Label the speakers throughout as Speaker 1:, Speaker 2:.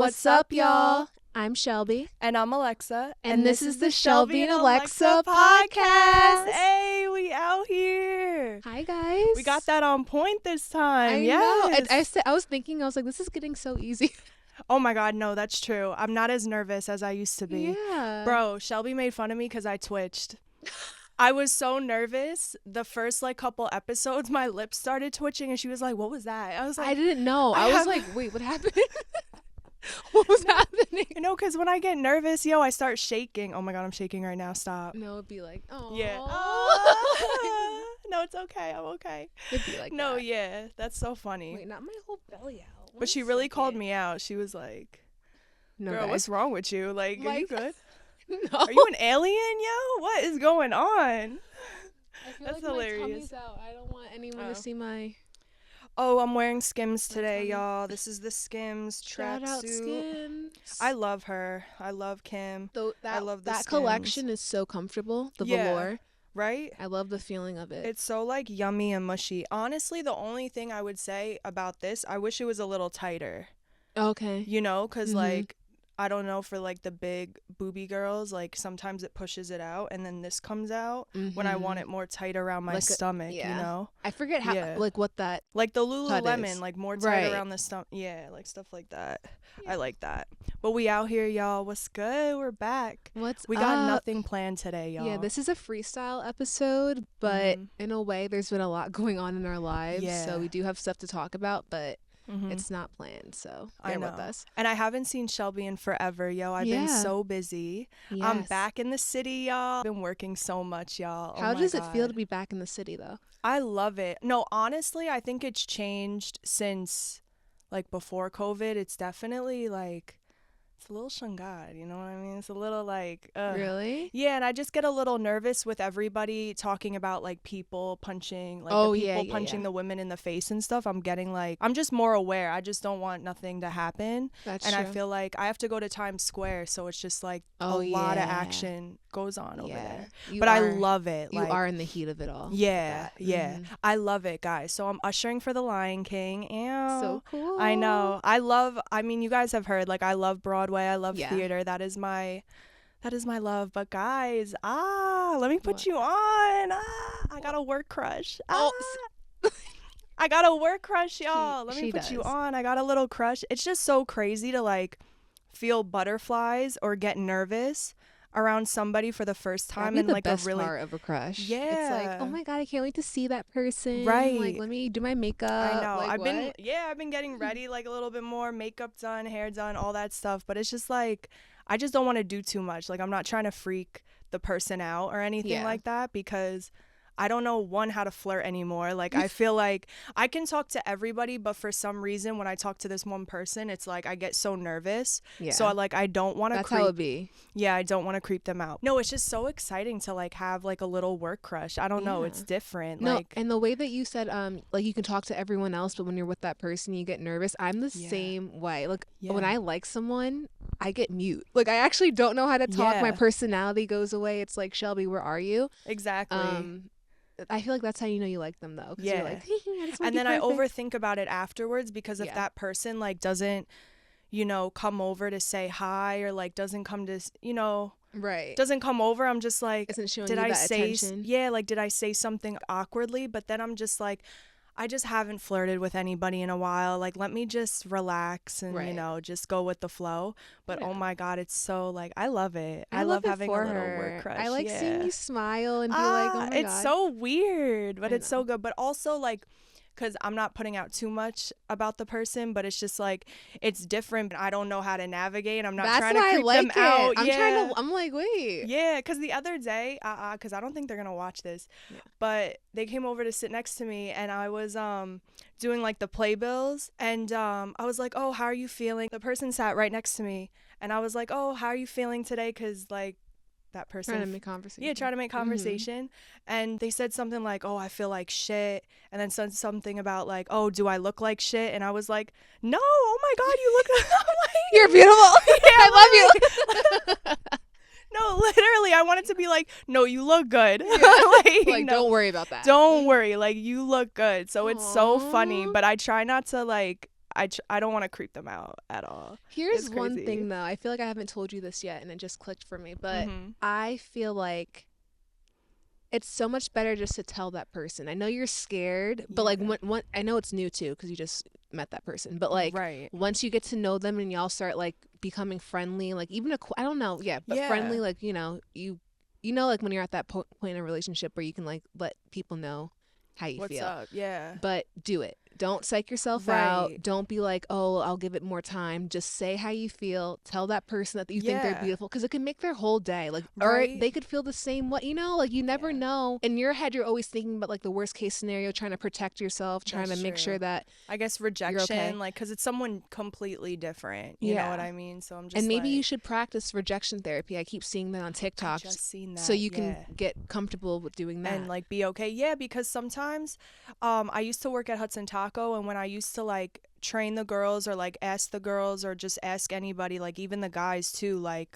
Speaker 1: What's up, y'all?
Speaker 2: I'm Shelby.
Speaker 1: And I'm Alexa.
Speaker 2: And this is the Shelby and Alexa podcast.
Speaker 1: Hey, we out here.
Speaker 2: Hi, guys.
Speaker 1: We got that on point this time.
Speaker 2: I know. And I was thinking, this is getting so easy.
Speaker 1: Oh my God, no, that's true. I'm not as nervous as I used to be.
Speaker 2: Yeah.
Speaker 1: Bro, Shelby made fun of me because I twitched. I was so nervous. The first couple episodes, my lips started twitching and she was like, what was that? I was like,
Speaker 2: I didn't know. I was like, wait, what happened? What was happening?
Speaker 1: You know, because when I get nervous, I start shaking. Oh my God, I'm shaking right now. Stop.
Speaker 2: No, it'd be like, oh.
Speaker 1: Yeah. No, it's okay. I'm okay.
Speaker 2: It'd be like
Speaker 1: no,
Speaker 2: that.
Speaker 1: yeah. That's so funny.
Speaker 2: Wait, not my whole belly out.
Speaker 1: But she really called me out. She was like,
Speaker 2: no,
Speaker 1: girl,
Speaker 2: guys.
Speaker 1: what's wrong with you? Are you good?
Speaker 2: No.
Speaker 1: Are you an alien, yo? What is going on?
Speaker 2: I feel
Speaker 1: That's
Speaker 2: like
Speaker 1: hilarious.
Speaker 2: My tummy's out. I don't want anyone to see my...
Speaker 1: Oh, I'm wearing Skims today, y'all. This is the Skims tracksuit.
Speaker 2: Shout out Skims.
Speaker 1: I love her. I love Kim. I love
Speaker 2: that
Speaker 1: Skims.
Speaker 2: collection is so comfortable. The velour.
Speaker 1: Right?
Speaker 2: I love the feeling of it.
Speaker 1: It's so yummy and mushy. Honestly, the only thing I would say about this, I wish it was a little tighter.
Speaker 2: Okay.
Speaker 1: You know, because I don't know, for the big booby girls, sometimes it pushes it out and then this comes out when I want it more tight around my stomach, you know?
Speaker 2: I forget how, what that
Speaker 1: the Lululemon, more tight around the stomach. Yeah, stuff like that. Yeah. I like that. But we out here, y'all. What's good? We're back. We got nothing planned today, y'all.
Speaker 2: Yeah, this is a freestyle episode, but in a way, there's been a lot going on in our lives. Yeah. So we do have stuff to talk about, but it's not planned, so bear with us.
Speaker 1: And I haven't seen Shelby in forever, yo. I've been so busy. Yes. I'm back in the city, y'all. I've been working so much, y'all.
Speaker 2: How does it feel to be back in the city, though?
Speaker 1: I love it. No, honestly, I think it's changed since, before COVID. It's definitely, it's a little shungad, you know what I mean? It's a little
Speaker 2: Really?
Speaker 1: Yeah, and I just get a little nervous with everybody talking about people punching, punching the women in the face and stuff. I'm getting I'm just more aware. I just don't want nothing to happen.
Speaker 2: That's
Speaker 1: and
Speaker 2: true.
Speaker 1: I feel like I have to go to Times Square, so it's just a lot of action goes on over there. I love it.
Speaker 2: You are in the heat of it all.
Speaker 1: Yeah, yeah. I love it, guys. So I'm ushering for the Lion King. Ew.
Speaker 2: So cool.
Speaker 1: I know. You guys have heard, I love Broadway. I love theater. That is my love. But guys, let me put you on. I got a work crush. I got a work crush, y'all. Let me put you on. I got a little crush. It's just so crazy to feel butterflies or get nervous around somebody for the first time.
Speaker 2: That'd be
Speaker 1: and
Speaker 2: the best
Speaker 1: a really
Speaker 2: part of a crush.
Speaker 1: Yeah.
Speaker 2: It's oh my God, I can't wait to see that person.
Speaker 1: Right.
Speaker 2: Let me do my makeup.
Speaker 1: I know. I've been getting ready a little bit more, makeup done, hair done, all that stuff. But it's just I just don't want to do too much. I'm not trying to freak the person out or anything like that, because I don't know, how to flirt anymore. I feel like I can talk to everybody, but for some reason, when I talk to this one person, it's I get so nervous. Yeah. So I don't want to
Speaker 2: That's how it be.
Speaker 1: Yeah, I don't want to creep them out. No, it's just so exciting to have a little work crush. I don't know. It's different.
Speaker 2: No, and the way that you said, you can talk to everyone else, but when you're with that person, you get nervous. I'm the same way. When I like someone, I get mute. I actually don't know how to talk. My personality goes away. It's Shelby, where are you?
Speaker 1: Exactly.
Speaker 2: I feel like that's how you know you like them, though.
Speaker 1: Yeah.
Speaker 2: You're
Speaker 1: and then I overthink about it afterwards, because if that person doesn't, come over to say hi, or doesn't come to, doesn't come over, I'm just
Speaker 2: isn't showing
Speaker 1: did
Speaker 2: you
Speaker 1: I
Speaker 2: that
Speaker 1: say
Speaker 2: attention?
Speaker 1: did I say something awkwardly? But then I'm just I just haven't flirted with anybody in a while. Let me just relax and, just go with the flow. But oh my God, it's so I love it. I love having a little work crush.
Speaker 2: I seeing you smile and be oh my God.
Speaker 1: It's so weird, but it's so good. But also because I'm not putting out too much about the person, but it's just it's different. I don't know how to navigate. I'm not trying to creep them out.
Speaker 2: I'm wait.
Speaker 1: Yeah, because the other day, because I don't think they're gonna watch this, but they came over to sit next to me, and I was doing the playbills, and I was oh, how are you feeling? The person sat right next to me, and I was oh, how are you feeling today? Because that person
Speaker 2: trying to make conversation.
Speaker 1: Yeah, trying to make conversation. And they said something oh, I feel like shit, and then said something about oh, do I look like shit? And I was no, oh my God, you look
Speaker 2: you're beautiful. Yeah, I love you.
Speaker 1: No, literally, I wanted to be no, you look good.
Speaker 2: No, don't worry about that.
Speaker 1: Don't worry, you look good. So it's so funny, but I try not to I don't want to creep them out at all.
Speaker 2: Here's one thing though. I feel like I haven't told you this yet and it just clicked for me, but I feel like it's so much better just to tell that person. I know you're scared, but like when I know it's new too because you just met that person, but like once you get to know them and y'all start like becoming friendly, like even I don't know, friendly, like you know like when you're at that point in a relationship where you can like let people know how you feel.
Speaker 1: What's up?
Speaker 2: But do it. Don't psych yourself out. Don't be like, oh, I'll give it more time. Just say how you feel. Tell that person that you think they're beautiful because it can make their whole day. Like, or they could feel the same way. You know, like you never know. In your head, you're always thinking about like the worst case scenario, trying to protect yourself, trying to make sure that
Speaker 1: I guess rejection, like, because it's someone completely different. You know what I mean? So I'm just
Speaker 2: and maybe you should practice rejection therapy. I keep seeing that on TikTok.
Speaker 1: I just seen that,
Speaker 2: so you can get comfortable with doing that
Speaker 1: and like be okay. Yeah, because sometimes, I used to work at Hudson Taco, and when I used to like train the girls or like ask the girls or just ask anybody, like even the guys too, like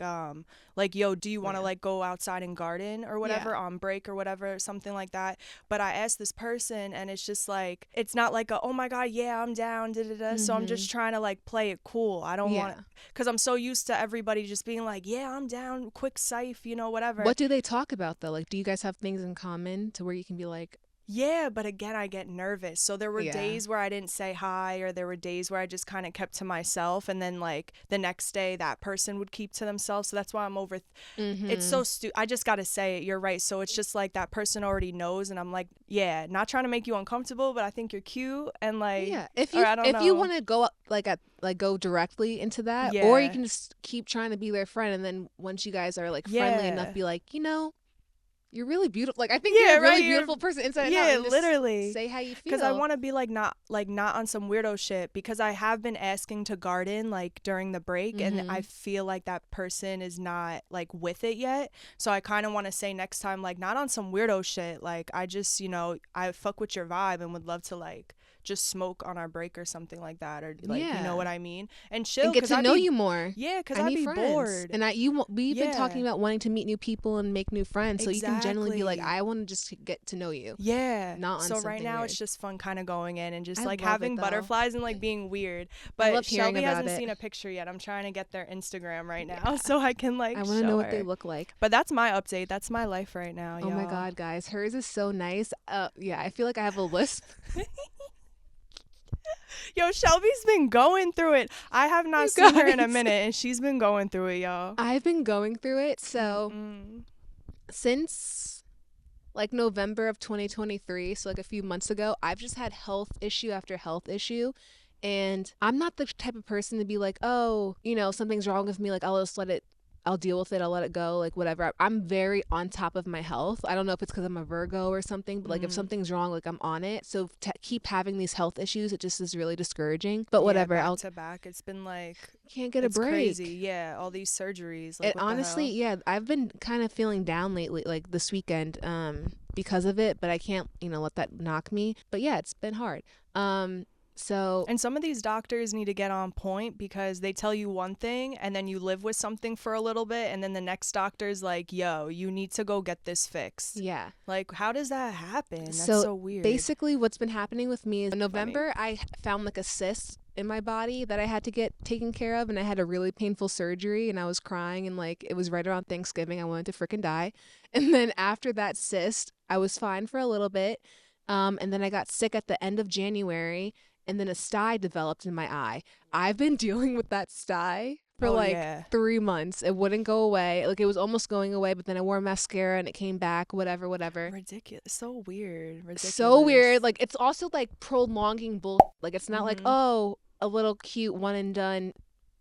Speaker 1: yo, do you want to like go outside and garden or whatever on break or whatever, something like that. But I asked this person and it's just like, it's not like oh my god, yeah, I'm down, so I'm just trying to like play it cool. I don't want, because I'm so used to everybody just being like, yeah, I'm down, quick siph, you know, whatever.
Speaker 2: What do they talk about though? Like, do you guys have things in common to where you can be like,
Speaker 1: yeah, but again, I get nervous. So there were days where I didn't say hi, or there were days where I just kind of kept to myself. And then like the next day that person would keep to themselves. So that's why I'm over. It's so I just got to say it. You're right. So it's just like that person already knows. And I'm like, yeah, not trying to make you uncomfortable, but I think you're cute. And like,
Speaker 2: if you want to go go directly into that, or you can just keep trying to be their friend. And then once you guys are like friendly enough, be like, you know, you're really beautiful. Like I think you're a really beautiful person inside and out.
Speaker 1: Yeah, literally.
Speaker 2: Say how you feel.
Speaker 1: Because I want to be like not on some weirdo shit. Because I have been asking to garden like during the break, and I feel like that person is not like with it yet. So I kind of want to say next time, like not on some weirdo shit. Like I just, you know, I fuck with your vibe and would love to like just smoke on our break or something like that, or like you know what I mean, and chill
Speaker 2: and get to know you more.
Speaker 1: Yeah, because I'd be bored.
Speaker 2: And we've been talking about wanting to meet new people and make new friends, so you can generally be like, I want to just get to know you.
Speaker 1: Not on so right now weird. It's just fun kind of going in and just like having butterflies and like being weird. But Shelby hasn't seen a picture yet. I'm trying to get their Instagram right now so I can like I want to know what
Speaker 2: they look like.
Speaker 1: But that's my update. That's my life right now.
Speaker 2: Oh my god, guys, hers is so nice. I feel like I have a lisp.
Speaker 1: Yo, Shelby's been going through it. I have not seen her in a minute, and she's been going through it, y'all.
Speaker 2: I've been going through it. So since like November of 2023, so like a few months ago, I've just had health issue after health issue. And I'm not the type of person to be like, oh, you know, something's wrong with me. Like, I'll deal with it. I'll let it go. Like, whatever. I'm very on top of my health. I don't know if it's because I'm a Virgo or something, but like if something's wrong, like I'm on it. So to keep having these health issues, it just is really discouraging. But whatever.
Speaker 1: Back to back. It's been like,
Speaker 2: can't get a break.
Speaker 1: Crazy. Yeah. All these surgeries. Like,
Speaker 2: honestly, I've been kind of feeling down lately, like this weekend, because of it, but I can't, let that knock me. But yeah, it's been hard. And
Speaker 1: some of these doctors need to get on point, because they tell you one thing and then you live with something for a little bit, and then the next doctor's like, yo, you need to go get this fixed.
Speaker 2: Yeah.
Speaker 1: Like, how does that happen? That's so weird.
Speaker 2: Basically what's been happening with me is in November, I found like a cyst in my body that I had to get taken care of, and I had a really painful surgery, and I was crying, and like it was right around Thanksgiving. I wanted to freaking die. And then after that cyst, I was fine for a little bit. And then I got sick at the end of January. And then a sty developed in my eye. I've been dealing with that sty for 3 months. It wouldn't go away. Like, it was almost going away, but then I wore mascara and it came back, whatever.
Speaker 1: Ridiculous. So weird. Ridiculous.
Speaker 2: So weird. Like, it's also like prolonging bull. Like, it's not like, oh, a little cute one and done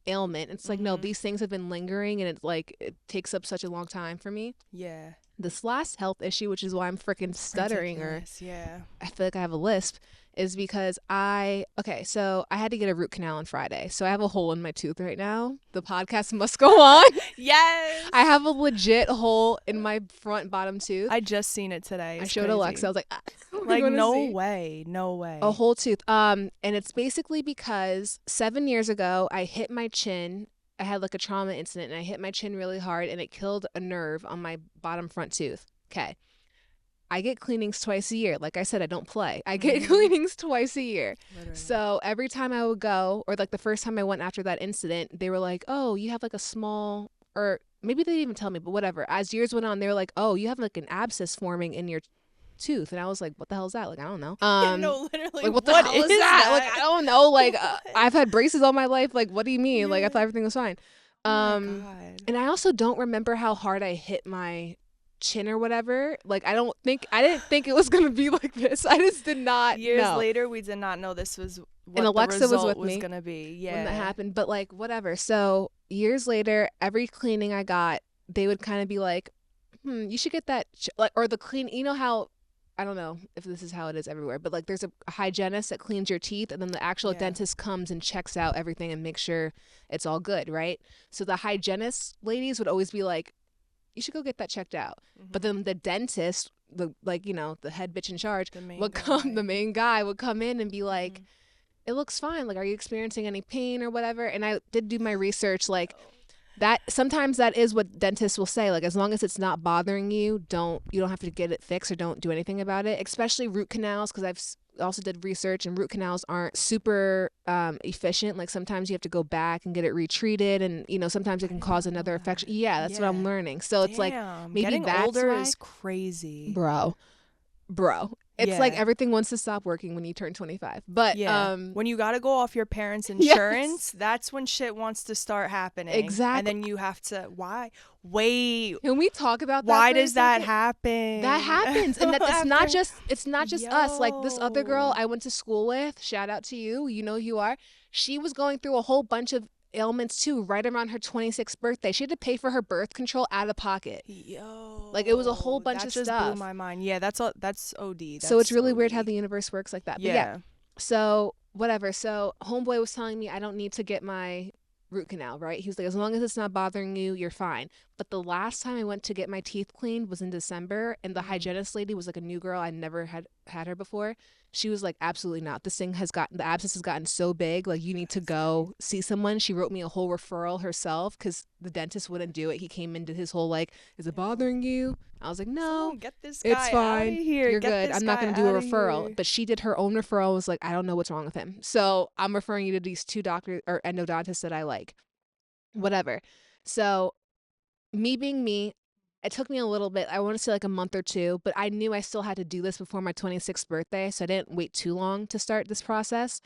Speaker 2: ailment. It's like, no, these things have been lingering, and it's like, it takes up such a long time for me.
Speaker 1: Yeah.
Speaker 2: This last health issue, which is why I'm freaking stuttering, I feel like I have a lisp, is because so I had to get a root canal on Friday. So I have a hole in my tooth right now. The podcast must go on.
Speaker 1: Yes.
Speaker 2: I have a legit hole in my front bottom tooth.
Speaker 1: I just seen it today.
Speaker 2: I showed Alexa. I was like,
Speaker 1: like, no way.
Speaker 2: A whole tooth. And it's basically because 7 years ago, I hit my chin. I had like a trauma incident, and I hit my chin really hard, and it killed a nerve on my bottom front tooth. Okay. I get cleanings twice a year. Like I said, I don't play. I get cleanings twice a year. Literally. So every time I would go, or like the first time I went after that incident, they were like, oh, you have like a small, or maybe they didn't even tell me, but whatever. As years went on, they were like, oh, you have like an abscess forming in your tooth. And I was like, what the hell is that? Like, I don't know.
Speaker 1: No, literally,
Speaker 2: like, what the hell is that? Like, I don't know. Like, I've had braces all my life. Like, what do you mean? Yeah. Like, I thought everything was fine. Oh my God. And I also don't remember how hard I hit my chin or whatever. Like, I didn't think it was gonna be like this. I just did not
Speaker 1: Years
Speaker 2: know.
Speaker 1: later, we did not know this was what
Speaker 2: and Alexa
Speaker 1: the result
Speaker 2: was with
Speaker 1: was
Speaker 2: me
Speaker 1: gonna be. Yeah,
Speaker 2: when that happened. But like, whatever. So years later, every cleaning I got, they would kind of be like, you should get that like, or the clean, you know how, I don't know if this is how it is everywhere, but like there's a hygienist that cleans your teeth, and then the actual dentist comes and checks out everything and makes sure it's all good, right? So the hygienist ladies would always be like, you should go get that checked out. But then the dentist, the head bitch in charge, the main guy would come in and be like, it looks fine. Like, are you experiencing any pain or whatever? And I did do my research, like, that sometimes that is what dentists will say, like, as long as it's not bothering you, you don't have to get it fixed or don't do anything about it, especially root canals, because I've also did research, and root canals aren't super efficient. Like, sometimes you have to go back and get it retreated, and sometimes it can cause another infection. That's what I'm learning. So it's like, maybe getting that's
Speaker 1: older
Speaker 2: why,
Speaker 1: is crazy,
Speaker 2: bro. It's like everything wants to stop working when you turn 25. But
Speaker 1: when you got to go off your parents' insurance, that's when shit wants to start happening.
Speaker 2: Exactly.
Speaker 1: And then you have to, wait.
Speaker 2: Can we talk about that?
Speaker 1: Why does that happen?
Speaker 2: That happens. And that it's not just us. Like, this other girl I went to school with, shout out to you, you know who you are. She was going through a whole bunch of ailments too right around her 26th birthday. She had to pay for her birth control out of pocket. Like, it was a whole bunch of stuff.
Speaker 1: That just blew my mind. Yeah, that's OD. That's
Speaker 2: so it's really weird how the universe works like that. But yeah. So whatever. So homeboy was telling me I don't need to get my root canal, right? He was like, as long as it's not bothering you, you're fine. But the last time I went to get my teeth cleaned was in December, and the hygienist lady was like a new girl. I never had her before. She was like, absolutely not. The abscess has gotten so big. Like, you need to go see someone. She wrote me a whole referral herself because the dentist wouldn't do it. He came into his whole like, is it bothering you? I was like, no,
Speaker 1: get this guy
Speaker 2: it's fine.
Speaker 1: Out of here.
Speaker 2: You're good. I'm not going to do a referral.
Speaker 1: Here.
Speaker 2: But she did her own referral. Was like, I don't know what's wrong with him. So I'm referring you to these two doctors or endodontists that I like. Whatever. So me being me, it took me a little bit, I want to say like a month or two, but I knew I still had to do this before my 26th birthday, so I didn't wait too long to start this process.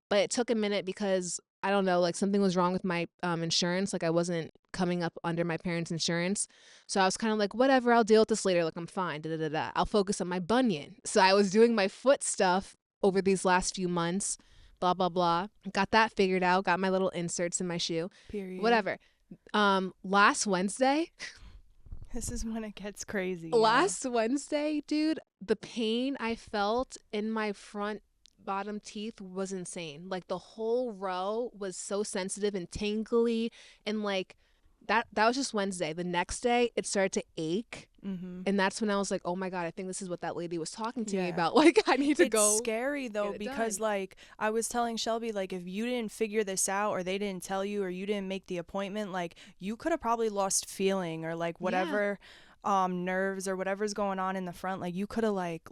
Speaker 2: But it took a minute because, I don't know, like something was wrong with my insurance. Like, I wasn't coming up under my parents' insurance. So I was kind of like, whatever, I'll deal with this later. Like, I'm fine. I'll focus on my bunion. So I was doing my foot stuff over these last few months, blah, blah, blah. Got that figured out. Got my little inserts in my shoe.
Speaker 1: Period.
Speaker 2: Whatever. Last Wednesday...
Speaker 1: This is when it gets crazy.
Speaker 2: Last Wednesday, dude, the pain I felt in my front bottom teeth was insane. Like, the whole row was so sensitive and tingly, and like that was just Wednesday. The next day it started to ache. And that's when I was like, oh my God, I think this is what that lady was talking to me about. Like, I need to go.
Speaker 1: It's scary though, because like I was telling Shelby, like, if you didn't figure this out, or they didn't tell you, or you didn't make the appointment, like, you could have probably lost feeling, or like whatever nerves or whatever's going on in the front, like you could have like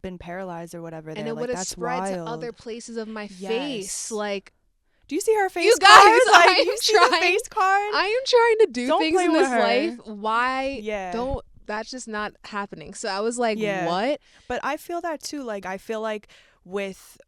Speaker 1: been paralyzed or whatever there.
Speaker 2: And it
Speaker 1: like,
Speaker 2: would have
Speaker 1: that's
Speaker 2: spread
Speaker 1: wild.
Speaker 2: to other places of my face. Like,
Speaker 1: do you see her face
Speaker 2: you
Speaker 1: card?
Speaker 2: guys,
Speaker 1: Like, you see the face card?
Speaker 2: I am trying to do things in this
Speaker 1: her.
Speaker 2: life. Why don't that's just not happening. So I was like, what?
Speaker 1: But I feel that too. Like, I feel like with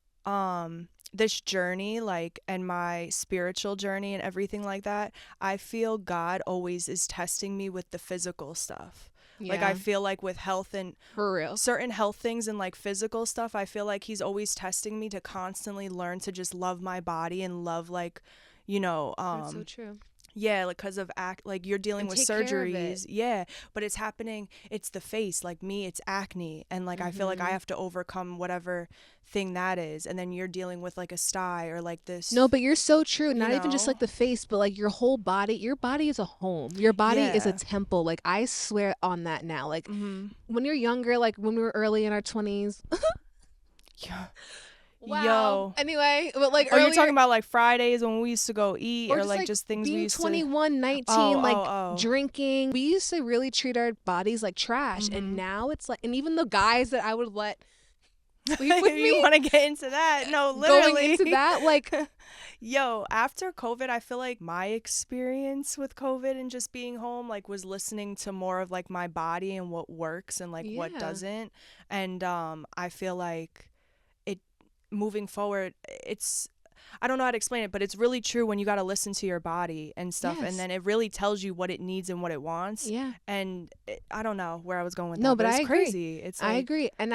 Speaker 1: this journey, like, and my spiritual journey and everything like that, I feel God always is testing me with the physical stuff. Like, I feel like with health and
Speaker 2: for real,
Speaker 1: certain health things and like physical stuff, I feel like he's always testing me to constantly learn to just love my body and love, like,
Speaker 2: that's so true.
Speaker 1: Yeah, like, because of like you're dealing with surgeries. Yeah, but it's happening. It's the face. Like me, it's acne, and like I feel like I have to overcome whatever thing that is, and then you're dealing with like a sty or like this.
Speaker 2: No, but you're so true. Not even just like the face, but like your whole body. Your body is a home. Your body is a temple. Like, I swear on that now. Like when you're younger, like when we were early in our 20s. Wow.
Speaker 1: Yo.
Speaker 2: Anyway, but like
Speaker 1: you're talking about like Fridays when we used to go eat, or like just things
Speaker 2: being
Speaker 1: we used
Speaker 2: 21,
Speaker 1: to
Speaker 2: 19, drinking. We used to really treat our bodies like trash, and now it's like, and even the guys that I would let sleep with me.
Speaker 1: You want to get into that? No, literally.
Speaker 2: Going into that, like,
Speaker 1: yo, after COVID, I feel like my experience with COVID and just being home, like, was listening to more of like my body and what works and like what doesn't. And I feel like it moving forward, I don't know how to explain it, but it's really true when you got to listen to your body and stuff. And then it really tells you what it needs and what it wants.
Speaker 2: Yeah.
Speaker 1: And I don't know where I was going with
Speaker 2: that.
Speaker 1: But it's
Speaker 2: I
Speaker 1: crazy.
Speaker 2: Agree.
Speaker 1: It's like,
Speaker 2: I agree. And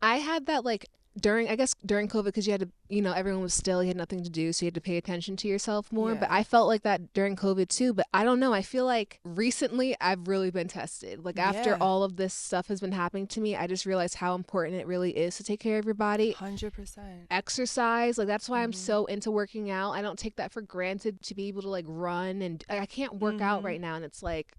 Speaker 2: I had that like during COVID, because you had to, everyone was still, you had nothing to do, so you had to pay attention to yourself more. But I felt like that during COVID too. But I don't know, I feel like recently I've really been tested. Like after all of this stuff has been happening to me, I just realized how important it really is to take care of your body.
Speaker 1: 100%.
Speaker 2: Exercise, like that's why I'm so into working out. I don't take that for granted, to be able to like run, and I can't work out right now, and it's like,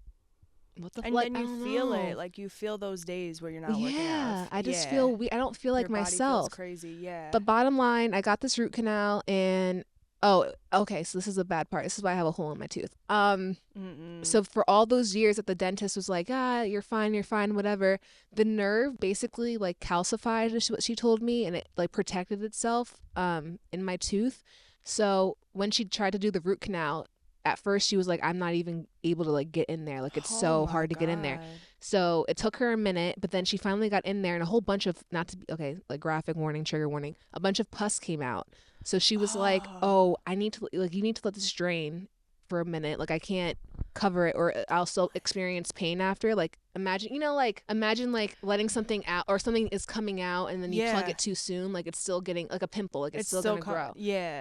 Speaker 2: what the
Speaker 1: and then you feel it, like you feel those days where you're not working out.
Speaker 2: I just feel I don't feel like
Speaker 1: your
Speaker 2: myself.
Speaker 1: Body feels crazy.
Speaker 2: But bottom line, I got this root canal, and okay, so this is a bad part. This is why I have a hole in my tooth. So for all those years that the dentist was like, you're fine, whatever, the nerve basically like calcified, is what she told me, and it like protected itself in my tooth. So when she tried to do the root canal, at first she was like, I'm not even able to like get in there. Like it's so hard to get in there. So it took her a minute, but then she finally got in there, and a whole bunch of, like graphic warning, trigger warning, a bunch of pus came out. So she was like, I need to, like, you need to let this drain for a minute. Like I can't cover it, or I'll still experience pain after. Like imagine like letting something out, or something is coming out, and then you plug it too soon, like it's still getting like a pimple, like it's still gonna grow.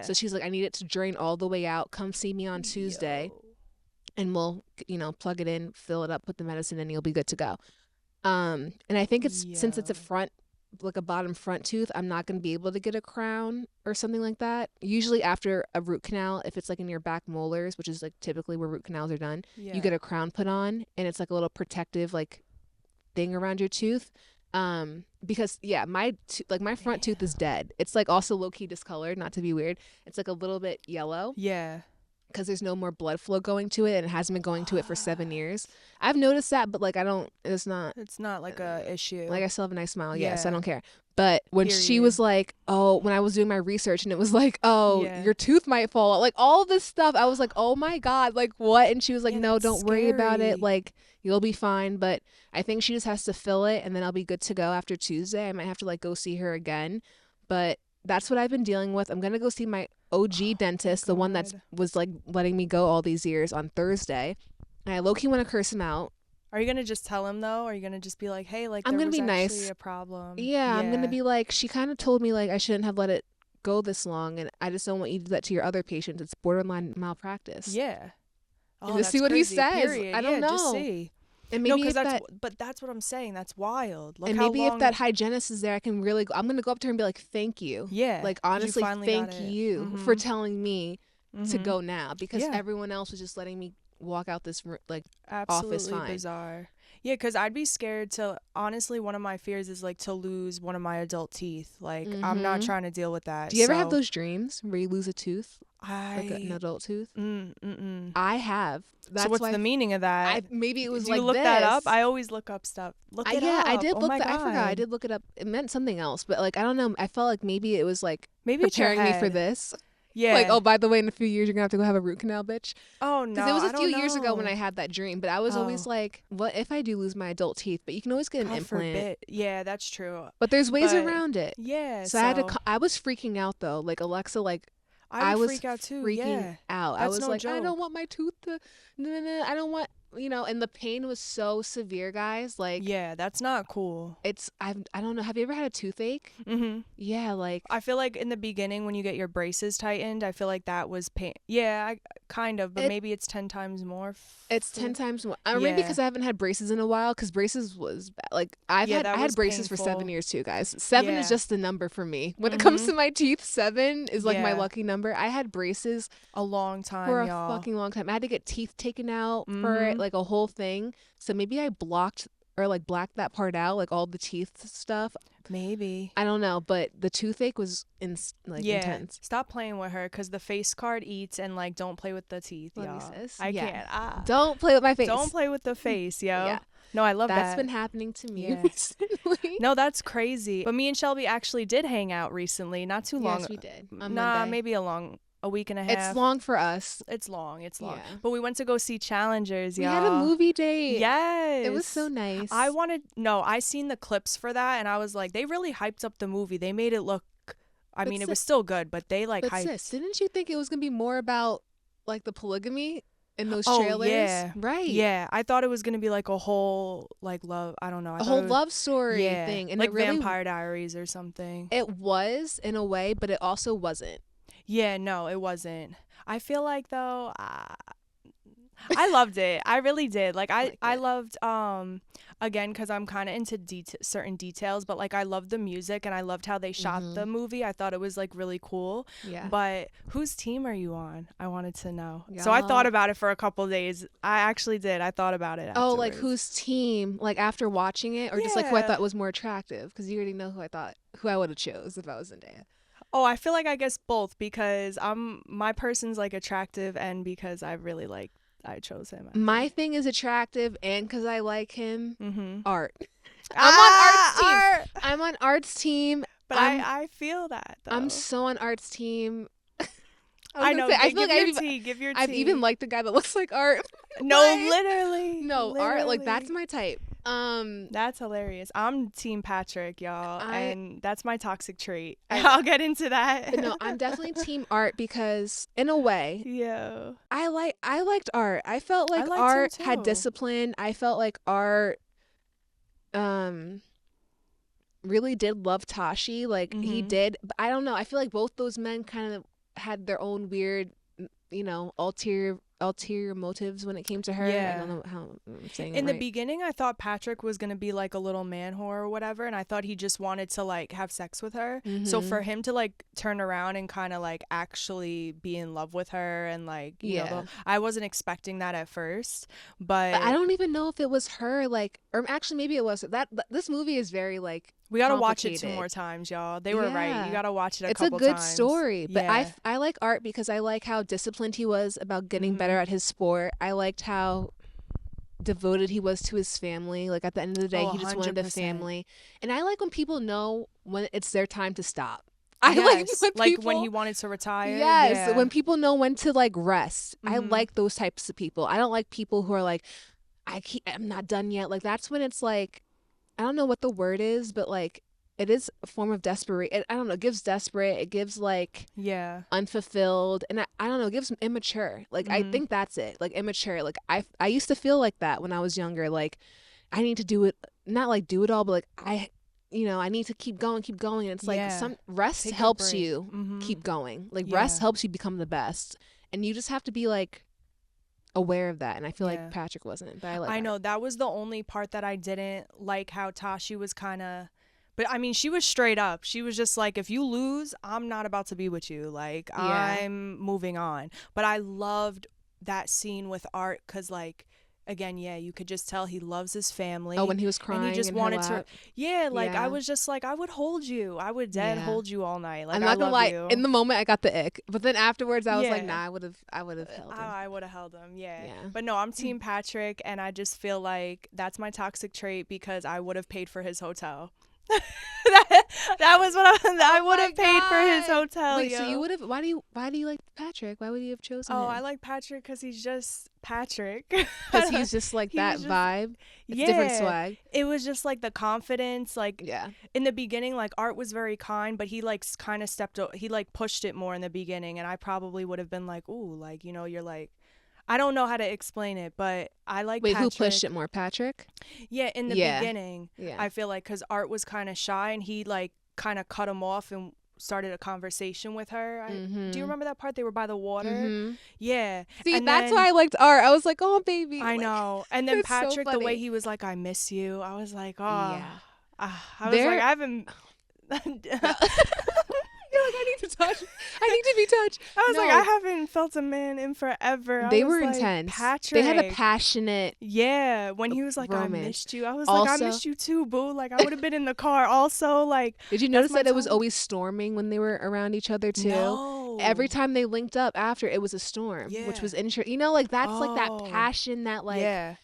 Speaker 2: So she's like, I need it to drain all the way out. Come see me on Tuesday, and we'll plug it in, fill it up, put the medicine in, you'll be good to go. And I think it's since it's a bottom front tooth, I'm not going to be able to get a crown or something like that. Usually after a root canal, if it's like in your back molars, which is like typically where root canals are done, you get a crown put on, and it's like a little protective like thing around your tooth. Because my front tooth is dead. It's like also low-key discolored, not to be weird. It's like a little bit yellow. Because there's no more blood flow going to it, and it hasn't been going to it for 7 years. I've noticed that, but like it's not like a issue. Like I still have a nice smile, so I don't care. But when she was like, when I was doing my research, and it was like, your tooth might fall out, like all this stuff, I was like, oh my God, like what? And she was like, no, don't worry about it, like you'll be fine. But I think she just has to fill it, and then I'll be good to go after Tuesday. I might have to like go see her again, but that's what I've been dealing with. I'm gonna go see my OG dentist, the one that was like letting me go all these years, on Thursday, and I low-key want to curse him out.
Speaker 1: Are you gonna just tell him though? Or are you gonna just be like, hey, like
Speaker 2: I'm
Speaker 1: there
Speaker 2: gonna
Speaker 1: was
Speaker 2: be
Speaker 1: actually
Speaker 2: nice.
Speaker 1: A problem?
Speaker 2: Yeah, I'm gonna be like, she kind of told me like I shouldn't have let it go this long, and I just don't want you to do that to your other patients. It's borderline malpractice.
Speaker 1: Yeah.
Speaker 2: Oh, just see what he says.
Speaker 1: Period.
Speaker 2: I don't know.
Speaker 1: Just see.
Speaker 2: And maybe
Speaker 1: but that's what I'm saying. That's wild. Look,
Speaker 2: and maybe if that hygienist is there, I can really I'm gonna go up to her and be like, thank you.
Speaker 1: Yeah.
Speaker 2: Like honestly, thank you for telling me to go now, because everyone else was just letting me walk out this like office fine.
Speaker 1: Absolutely bizarre. Yeah, because I'd be scared to, honestly, one of my fears is like to lose one of my adult teeth. Like I'm not trying to deal with that.
Speaker 2: Do you ever have those dreams where you lose a tooth? Like an adult tooth? I have.
Speaker 1: So what's the meaning of that?
Speaker 2: Maybe it was
Speaker 1: Did
Speaker 2: like
Speaker 1: you look
Speaker 2: this.
Speaker 1: that up? I always look up stuff. Look it up.
Speaker 2: I did look that.
Speaker 1: God.
Speaker 2: I forgot. I did look it up. It meant something else, but like I don't know. I felt like maybe it was like preparing me for this. Yeah. Like, oh, by the way, in a few years, you're going to have to go have a root canal, bitch.
Speaker 1: Oh, no.
Speaker 2: Because it was a few years ago when I had that dream. But I was always like, what if I do lose my adult teeth? But you can always get an implant. Forbid.
Speaker 1: Yeah, that's true.
Speaker 2: But there's ways around it.
Speaker 1: Yeah.
Speaker 2: So I was freaking out, though. Like, Alexa, like,
Speaker 1: I was freak out too.
Speaker 2: Freaking out.
Speaker 1: That's
Speaker 2: I was like,
Speaker 1: joke.
Speaker 2: I don't want my tooth to, I don't want, and the pain was so severe, guys. Like,
Speaker 1: yeah, that's not cool.
Speaker 2: I don't know. Have you ever had a toothache? Mm-hmm. Yeah, like
Speaker 1: I feel like in the beginning when you get your braces tightened, I feel like that was pain. Yeah, kind of, but maybe it's 10 times more.
Speaker 2: It's 10 times more. Or maybe because I haven't had braces in a while. Because braces was bad. Like I had braces for 7 years too, guys. 7 is just the number for me when it comes to my teeth. 7 is like my lucky number. I had braces
Speaker 1: a long time
Speaker 2: for a fucking long time. I had to get teeth taken out for it, like a whole thing. So maybe I blocked or like blacked that part out, like all the teeth stuff.
Speaker 1: Maybe.
Speaker 2: I don't know, but the toothache was intense.
Speaker 1: Stop playing with her, because the face card eats, and like don't play with the teeth,
Speaker 2: Love
Speaker 1: y'all.
Speaker 2: you, sis.
Speaker 1: I can't.
Speaker 2: Don't play with my face.
Speaker 1: Don't play with the face, yo. Yeah. No, I love that.
Speaker 2: That's been happening to me recently.
Speaker 1: No, that's crazy. But me and Shelby actually did hang out recently, not too long.
Speaker 2: Yes, we did.
Speaker 1: Maybe a week and a half.
Speaker 2: It's long for us.
Speaker 1: It's long.
Speaker 2: Yeah.
Speaker 1: But we went to go see Challengers, y'all.
Speaker 2: We had a movie date.
Speaker 1: Yes.
Speaker 2: It was so nice.
Speaker 1: I seen the clips for that, and I was like, they really hyped up the movie. They made it look, it was still good, but they like hyped.
Speaker 2: Sis, didn't you think it was going to be more about like the polygamy in those trailers?
Speaker 1: Yeah.
Speaker 2: Right.
Speaker 1: Yeah. I thought it was going to be like a whole like love, I don't know.
Speaker 2: A whole love story thing. And
Speaker 1: like
Speaker 2: it really,
Speaker 1: Vampire Diaries or something.
Speaker 2: It was in a way, but it also wasn't.
Speaker 1: Yeah, no, it wasn't. I feel like though, I loved it. I really did. Like I loved again, because I'm kind of into certain details, but like I loved the music, and I loved how they shot the movie. I thought it was like really cool.
Speaker 2: Yeah.
Speaker 1: But whose team are you on? I wanted to know. So I thought about it for a couple of days. I actually did. I thought about it afterwards.
Speaker 2: Oh, like whose team? Like after watching it, or just like who I thought was more attractive? Because you already know who I would have chose if I was Zendaya.
Speaker 1: Oh, I feel like I guess both, because my person's like attractive, and because I really like. I chose him.
Speaker 2: My thing is attractive, and because I like him, Art. I'm on Art's team.
Speaker 1: But I feel that, though.
Speaker 2: I'm so on Art's team.
Speaker 1: I know.
Speaker 2: I feel like
Speaker 1: give your tea.
Speaker 2: I've even liked the guy that looks like Art.
Speaker 1: No, literally.
Speaker 2: No, Art, like that's my type.
Speaker 1: That's hilarious. I'm Team Patrick, y'all, and that's my toxic trait. I'll get into that.
Speaker 2: But no, I'm definitely Team Art, because in a way, I liked Art. I felt like Art had discipline. I felt like Art really did love Tashi. Like he did. But I don't know. I feel like both those men kind of had their own weird, ulterior motives when it came to her. I don't know how I'm saying
Speaker 1: in the beginning, I thought Patrick was gonna be like a little man whore or whatever, and I thought he just wanted to like have sex with her. So for him to like turn around and kind of like actually be in love with her, and like you know, I wasn't expecting that at first, but
Speaker 2: I don't even know if it was her, like, or actually maybe it was that. This movie is very like.
Speaker 1: We gotta watch it 2 more times, y'all. They were right. You gotta watch it a couple times.
Speaker 2: It's a good story, but I like Art because I like how disciplined he was about getting better at his sport. I liked how devoted he was to his family. Like at the end of the day, he just wanted a family. And I like when people know when it's their time to stop. I like
Speaker 1: when he wanted to retire.
Speaker 2: Yes, when people know when to like rest. I like those types of people. I don't like people who are like, I'm not done yet. Like that's when it's like. I don't know what the word is, but like it is a form of desperation. I don't know. It gives desperate. It gives like unfulfilled, and I don't know. It gives immature. Like I think that's it. Like immature. Like I used to feel like that when I was younger. Like I need to do it, not like do it all, but like I need to keep going. And it's like some rest helps you keep going. Like rest helps you become the best, and you just have to be like. Aware of that, and I feel like Patrick wasn't, but I
Speaker 1: know that was the only part that I didn't like, how Tashi was kind of, but I mean she was straight up. She was just like, if you lose, I'm not about to be with you, like I'm moving on. But I loved that scene with Art, because like again, you could just tell he loves his family.
Speaker 2: Oh, when he was crying,
Speaker 1: and he just wanted to. I was just like, I would hold you. I would hold you all night. Like, I'm not gonna lie.
Speaker 2: You. In the moment, I got the ick, but then afterwards, I was like, nah, I would have held him.
Speaker 1: I would have held him. Yeah. But no, I'm Team Patrick, and I just feel like that's my toxic trait, because I would have paid for his hotel. that was what I would have paid for his hotel.
Speaker 2: Wait, so you would have? Why do you like Patrick? Why would you have chosen him?
Speaker 1: I like Patrick because he's just Patrick.
Speaker 2: Because he's just like that vibe. It's different swag.
Speaker 1: It was just like the confidence. Like in the beginning, like Art was very kind, but he like kind of he like pushed it more in the beginning, and I probably would have been like, ooh, like you're like. I don't know how to explain it, but I like Patrick.
Speaker 2: Who pushed it more, Patrick?
Speaker 1: Yeah, in the beginning. Yeah. I feel like because Art was kind of shy, and he like kind of cut him off and started a conversation with her. Do you remember that part? They were by the water. Yeah.
Speaker 2: See, and that's why I liked Art. I was like, oh, baby.
Speaker 1: I know. And then Patrick, the way he was like, I miss you. I was like, oh. Yeah. I was like, I haven't.
Speaker 2: like, I need to touch. I need to be touched.
Speaker 1: I was like, I haven't felt a man in forever.
Speaker 2: They were intense.
Speaker 1: Patrick.
Speaker 2: They had a passionate
Speaker 1: when he was like,
Speaker 2: romance.
Speaker 1: I missed you. I was
Speaker 2: also,
Speaker 1: like, I missed you too, boo. Like, I would have been in the car also. Like,
Speaker 2: did you notice that it was always storming when they were around each other too?
Speaker 1: No.
Speaker 2: Every time they linked up after, it was a storm, which was interesting. You know, like that's like that passion, that like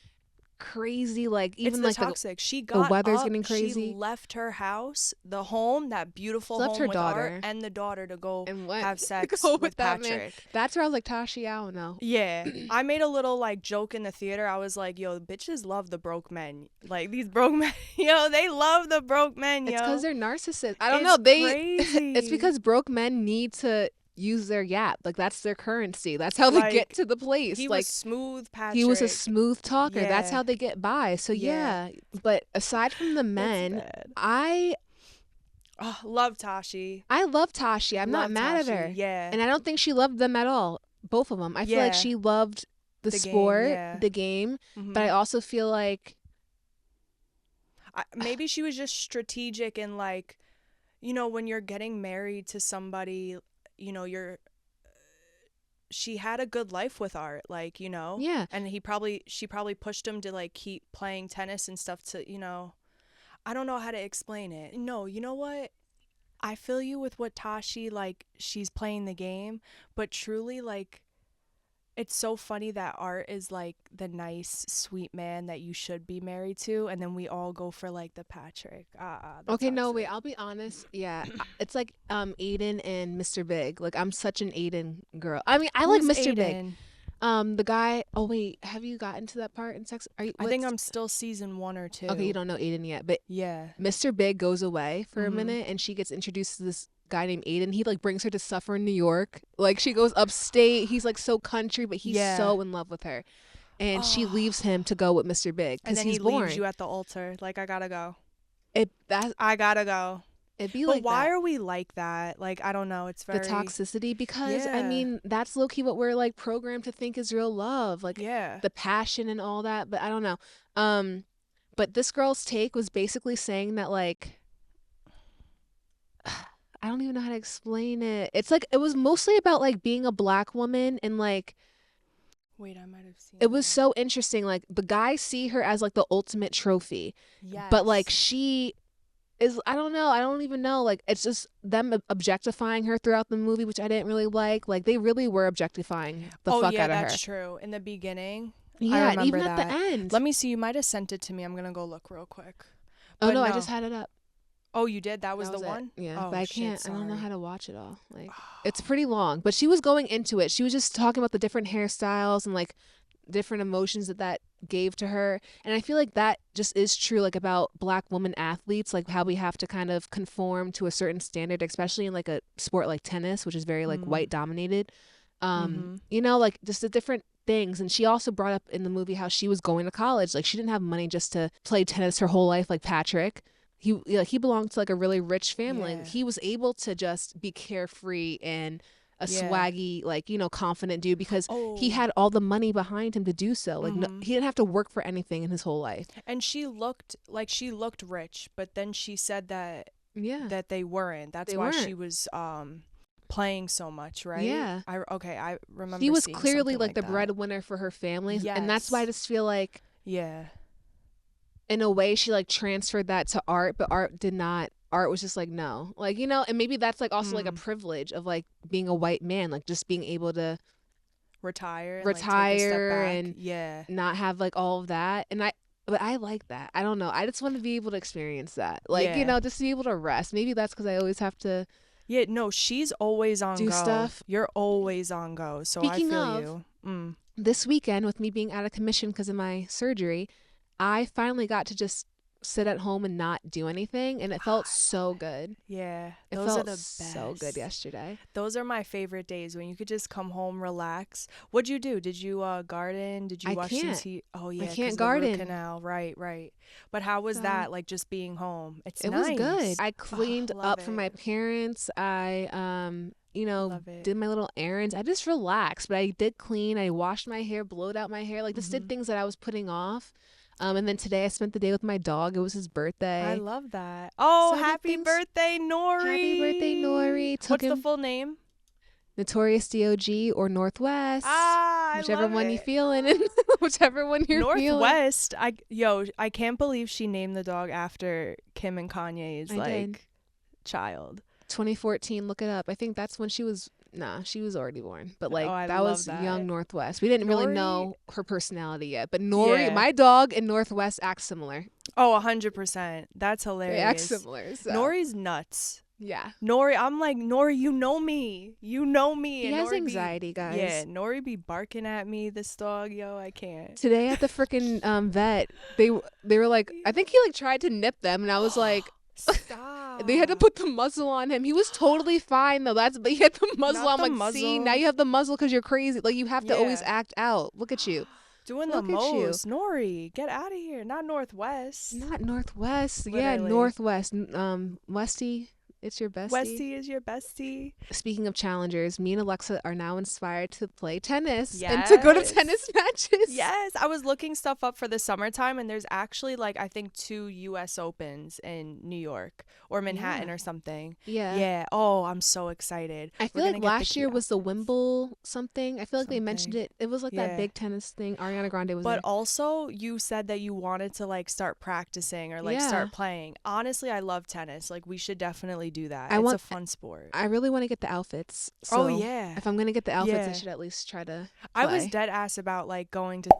Speaker 2: crazy, like even
Speaker 1: it's
Speaker 2: like
Speaker 1: toxic. She got
Speaker 2: the weather's
Speaker 1: up,
Speaker 2: getting crazy.
Speaker 1: She left her house, the home, that beautiful home
Speaker 2: her
Speaker 1: with
Speaker 2: daughter
Speaker 1: Art, and the daughter to go
Speaker 2: and
Speaker 1: have sex with Patrick.
Speaker 2: Man. That's where I was like, Tashi, I don't know.
Speaker 1: Yeah, I made a little like joke in the theater. I was like, yo, bitches love the broke men. Like these broke men, yo, they love the broke men. Yo,
Speaker 2: it's because they're narcissists. I don't know.
Speaker 1: Crazy.
Speaker 2: It's because broke men need to use their yap. Like that's their currency. That's how they get to the place.
Speaker 1: He
Speaker 2: like
Speaker 1: was smooth, Patrick.
Speaker 2: He was a smooth talker. That's how they get by. So yeah. But aside from the men, I
Speaker 1: love Tashi.
Speaker 2: I love Tashi. I'm not mad at her.
Speaker 1: Yeah.
Speaker 2: And I don't think she loved them at all. Both of them. I feel like she loved the sport, the game. But I also feel like
Speaker 1: maybe she was just strategic in like, you know, when you're getting married to somebody, you know, she had a good life with Art, like, you know, and she probably pushed him to like keep playing tennis and stuff to, you know, I don't know how to explain it. No, you know what, I feel you with what Tashi, like, she's playing the game, but truly, like, it's so funny that Art is like the nice, sweet man that you should be married to, and then we all go for like the Patrick.
Speaker 2: Okay, no, wait. I'll be honest. Yeah, it's like Aiden and Mr. Big. Like I'm such an Aiden girl. I mean, I like Mr. Big. The guy. Oh wait, have you gotten to that part in sex? I
Speaker 1: think I'm still season 1 or 2.
Speaker 2: Okay, you don't know Aiden yet, but
Speaker 1: yeah,
Speaker 2: Mr. Big goes away for a minute, and she gets introduced to this guy named Aiden. He like brings her to suffer in New York. Like she goes upstate. He's like so country, but he's so in love with her, and she leaves him to go with Mr. Big because he's boring.
Speaker 1: Leaves you at the altar. Like, I gotta go.
Speaker 2: I
Speaker 1: gotta go.
Speaker 2: It'd be
Speaker 1: but
Speaker 2: like
Speaker 1: why
Speaker 2: that.
Speaker 1: are we like that? Like, I don't know. It's very
Speaker 2: the toxicity, because I mean that's low-key what we're like programmed to think is real love, like the passion and all that. But I don't know. But this girl's take was basically saying that like I don't even know how to explain it. It's like it was mostly about like being a black woman and like
Speaker 1: wait, I might have seen
Speaker 2: it was so interesting. Like the guys see her as like the ultimate trophy. But like she is, I don't know, I don't even know. Like it's just them objectifying her throughout the movie, which I didn't really like. Like they really were objectifying the fuck out of her.
Speaker 1: Oh yeah, that's true. In the beginning.
Speaker 2: Yeah,
Speaker 1: and
Speaker 2: even
Speaker 1: that.
Speaker 2: At the end.
Speaker 1: Let me see. You might have sent it to me. I'm gonna go look real quick.
Speaker 2: Oh no, I just had it up.
Speaker 1: Oh, you did? That was the one?
Speaker 2: Yeah,
Speaker 1: oh,
Speaker 2: but I can't. I don't know how to watch it all. Like, it's pretty long. But she was going into it. She was just talking about the different hairstyles and like different emotions that gave to her. And I feel like that just is true, like about black women athletes, like how we have to kind of conform to a certain standard, especially in like a sport like tennis, which is very like white dominated. You know, like just the different things. And she also brought up in the movie how she was going to college. Like she didn't have money just to play tennis her whole life like Patrick. He belonged to like a really rich family. He was able to just be carefree and a swaggy, like, you know, confident dude because he had all the money behind him to do so. Like he didn't have to work for anything in his whole life.
Speaker 1: And she looked rich, but then she said that that they weren't. That's why she was playing so much, right?
Speaker 2: Yeah.
Speaker 1: I remember.
Speaker 2: He was clearly like the breadwinner for her family, and that's why I just feel like in a way she like transferred that to Art, but Art did not. Art was just like, no, like, you know, and maybe that's like also like a privilege of like being a white man, like just being able to retire and, like, take a step back. And not have like all of that. But I like that. I don't know. I just want to be able to experience that, like, you know, just be able to rest. Maybe that's because I always have to.
Speaker 1: Yeah, no, she's always on
Speaker 2: do
Speaker 1: go.
Speaker 2: Stuff.
Speaker 1: You're always on go. So
Speaker 2: Speaking
Speaker 1: I feel
Speaker 2: you. This weekend, with me being out of commission because of my surgery, I finally got to just sit at home and not do anything, and it felt so good.
Speaker 1: Yeah,
Speaker 2: it
Speaker 1: those
Speaker 2: felt
Speaker 1: are the best.
Speaker 2: So good yesterday.
Speaker 1: Those are my favorite days when you could just come home, relax. What'd you do? Did you garden? Did you watch some TV? Oh yeah,
Speaker 2: I can't garden.
Speaker 1: The root canal, right. But how was that? Like just being home? It
Speaker 2: nice. Was good. I cleaned up
Speaker 1: it.
Speaker 2: for my parents. I did my little errands. I just relaxed, but I did clean. I washed my hair, blowed out my hair, like just did things that I was putting off. And then today I spent the day with my dog. It was his birthday.
Speaker 1: I love that. Oh,
Speaker 2: So
Speaker 1: happy birthday, Nori.
Speaker 2: Happy birthday, Nori.
Speaker 1: What's the full name?
Speaker 2: Notorious D.O.G. or Northwest. Whichever one you feeling, and whichever one you're feeling.
Speaker 1: Northwest. I can't believe she named the dog after Kim and Kanye's child.
Speaker 2: 2014, look it up. I think that's when she was already born. But that was young Northwest. We didn't really know her personality yet. But Nori, my dog and Northwest act similar.
Speaker 1: Oh, 100%. That's hilarious.
Speaker 2: They act similar. So.
Speaker 1: Nori's nuts.
Speaker 2: Yeah.
Speaker 1: Nori, I'm like, Nori, you know me. You know me.
Speaker 2: He
Speaker 1: and
Speaker 2: has
Speaker 1: Nori
Speaker 2: anxiety, guys.
Speaker 1: Yeah, Nori be barking at me, this dog. Yo, I can't.
Speaker 2: Today at the freaking vet, they were like, I think he tried to nip them. And I was like,
Speaker 1: stop.
Speaker 2: They had to put the muzzle on him. He was totally fine though. But he had the muzzle on. I'm like, see, now you have the muzzle because you're crazy. Like you have to always act out. Look at you.
Speaker 1: Doing the most. Nori, get out of here. Not Northwest.
Speaker 2: Not Northwest.
Speaker 1: Literally.
Speaker 2: Yeah, Northwest. Westy. It's your bestie.
Speaker 1: Westy is your bestie.
Speaker 2: Speaking of challengers, me and Alexa are now inspired to play tennis and to go to tennis matches.
Speaker 1: Yes. I was looking stuff up for the summertime, and there's actually I think 2 U.S. Opens in New York or Manhattan or something.
Speaker 2: Yeah.
Speaker 1: Yeah. Oh, I'm so excited.
Speaker 2: I feel like last year was the Wimble something. I feel like they mentioned it. It was that big tennis thing. Ariana Grande was there.
Speaker 1: But also, you said that you wanted to start practicing or start playing. Honestly, I love tennis. We should definitely do that. It's a fun sport.
Speaker 2: I really want to get the outfits. So if I'm gonna get the outfits, I should at least try to play.
Speaker 1: I was dead ass about going to